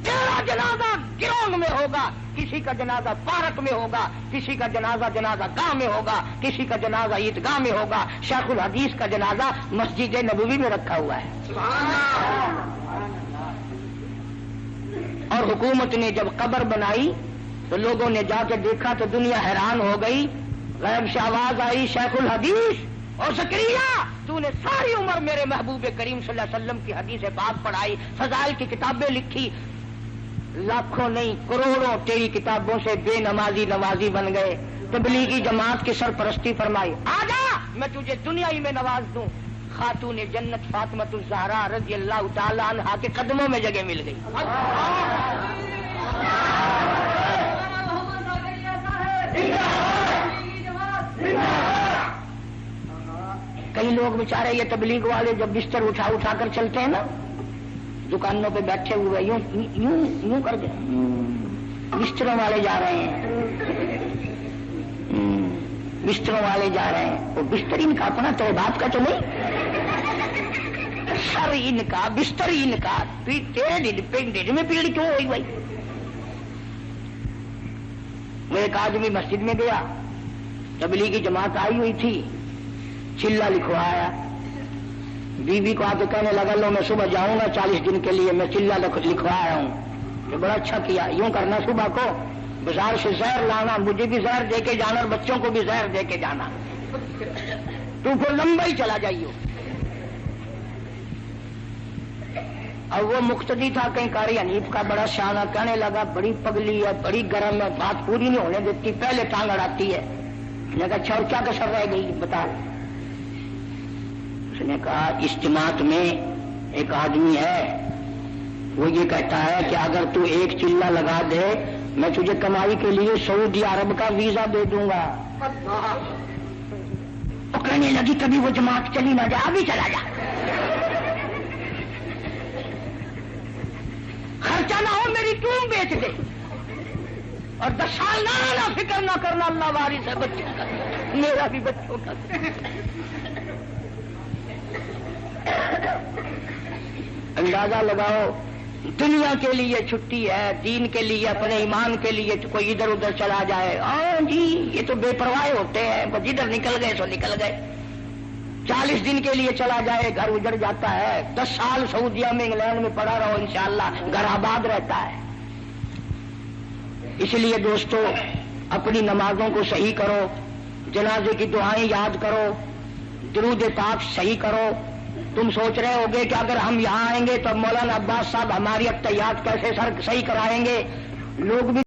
تیرا جنازہ گرونگ میں ہوگا, کسی کا جنازہ پارک میں ہوگا, کسی کا جنازہ گاہ میں ہوگا, کسی کا جنازہ عیدگاہ میں ہوگا. شیخ الحدیث کا جنازہ مسجد نبوی میں رکھا ہوا ہے. اور حکومت نے جب قبر بنائی تو لوگوں نے جا کے دیکھا تو دنیا حیران ہو گئی. غیب سے آواز آئی شیخ الحدیث اور زکریا تو نے ساری عمر میرے محبوب کریم صلی اللہ علیہ وسلم کی حدیث پاک پڑھائی, فضائل کی کتابیں لکھی, لاکھوں نہیں کروڑوں تیری کتابوں سے بے نمازی نوازی بن گئے. تبلیغی جماعت کی سرپرستی فرمائی, آجا میں تجھے دنیا ہی میں نواز دوں. خاتون جنت فاطمۃ الزہرا رضی اللہ تعالی عنہا کے قدموں میں جگہ مل گئی. کئی لوگ بیچارے یہ تبلیغ والے جب بستر اٹھا اٹھا کر چلتے ہیں نا دکانوں پہ بیٹھے ہوئے یوں یوں یوں کر کے بستروں والے جا رہے ہیں, بستروں والے جا رہے ہیں. وہ بستر ان کا اپنا تو بات کا تو نہیں, سر ان کا بستر ان کا پیڑ میں پیڑ کیوں ہوئی بھائی. وہ ایک آدمی مسجد میں گیا, تبلیغی جماعت آئی ہوئی تھی, چلا لکھوایا. بیوی کو آ کے کہنے لگا لو میں صبح جاؤں گا 40 دن کے لیے, میں چلا لکھوایا ہوں. کہ بڑا اچھا کیا, یوں کرنا صبح کو بازار سے زہر لانا, مجھے بھی زہر دے کے جانا اور بچوں کو بھی زہر دے کے جانا, تو پھر لمبا ہی چلا جائیے. اور وہ مقتدی تھا کہیں قاری حنیف کا بڑا شانہ, کہنے لگا بڑی پگلی ہے بڑی گرم ہے, بات پوری نہیں ہونے دیتی, پہلے ٹانگ اڑاتی ہے. میں کہا اچھا اور کیا کسر رہ گئی بتا. اس نے کہا اجتماعات میں ایک آدمی ہے وہ یہ کہتا ہے کہ اگر تو ایک چلا لگا دے میں تجھے کمائی کے لیے سعودی عرب کا ویزا دے دوں گا. تو کہنے لگی کبھی وہ جماعت چلی نہ جا, ابھی چلا جا, خرچہ نہ ہو میری ٹون بیچ دے, اور 10 سال نہ فکر نہ کرنا, اللہ وارث ہے بچوں کا, میرا بھی بچوں کا. اندازہ لگاؤ دنیا کے لیے چھٹی ہے، دین کے لیے، اپنے ایمان کے لیے تو کوئی ادھر ادھر چلا جائے، ہاں جی یہ تو بے پرواہ ہوتے ہیں، بس ادھر نکل گئے سو نکل گئے۔ 40 دن کے لیے چلا جائے گھر اجڑ جاتا ہے، 10 سال سعودیہ میں انگلینڈ میں پڑا رہو انشاءاللہ گھر آباد رہتا ہے۔ اس لیے دوستو اپنی نمازوں کو صحیح کرو، جنازے کی دعائیں یاد کرو، درود پاک صحیح کرو۔ تم سوچ رہے ہوگے کہ اگر ہم یہاں آئیں گے تو مولانا عباس صاحب ہماری اتحیات کیسے صحیح کرائیں گے؟ لوگ بھی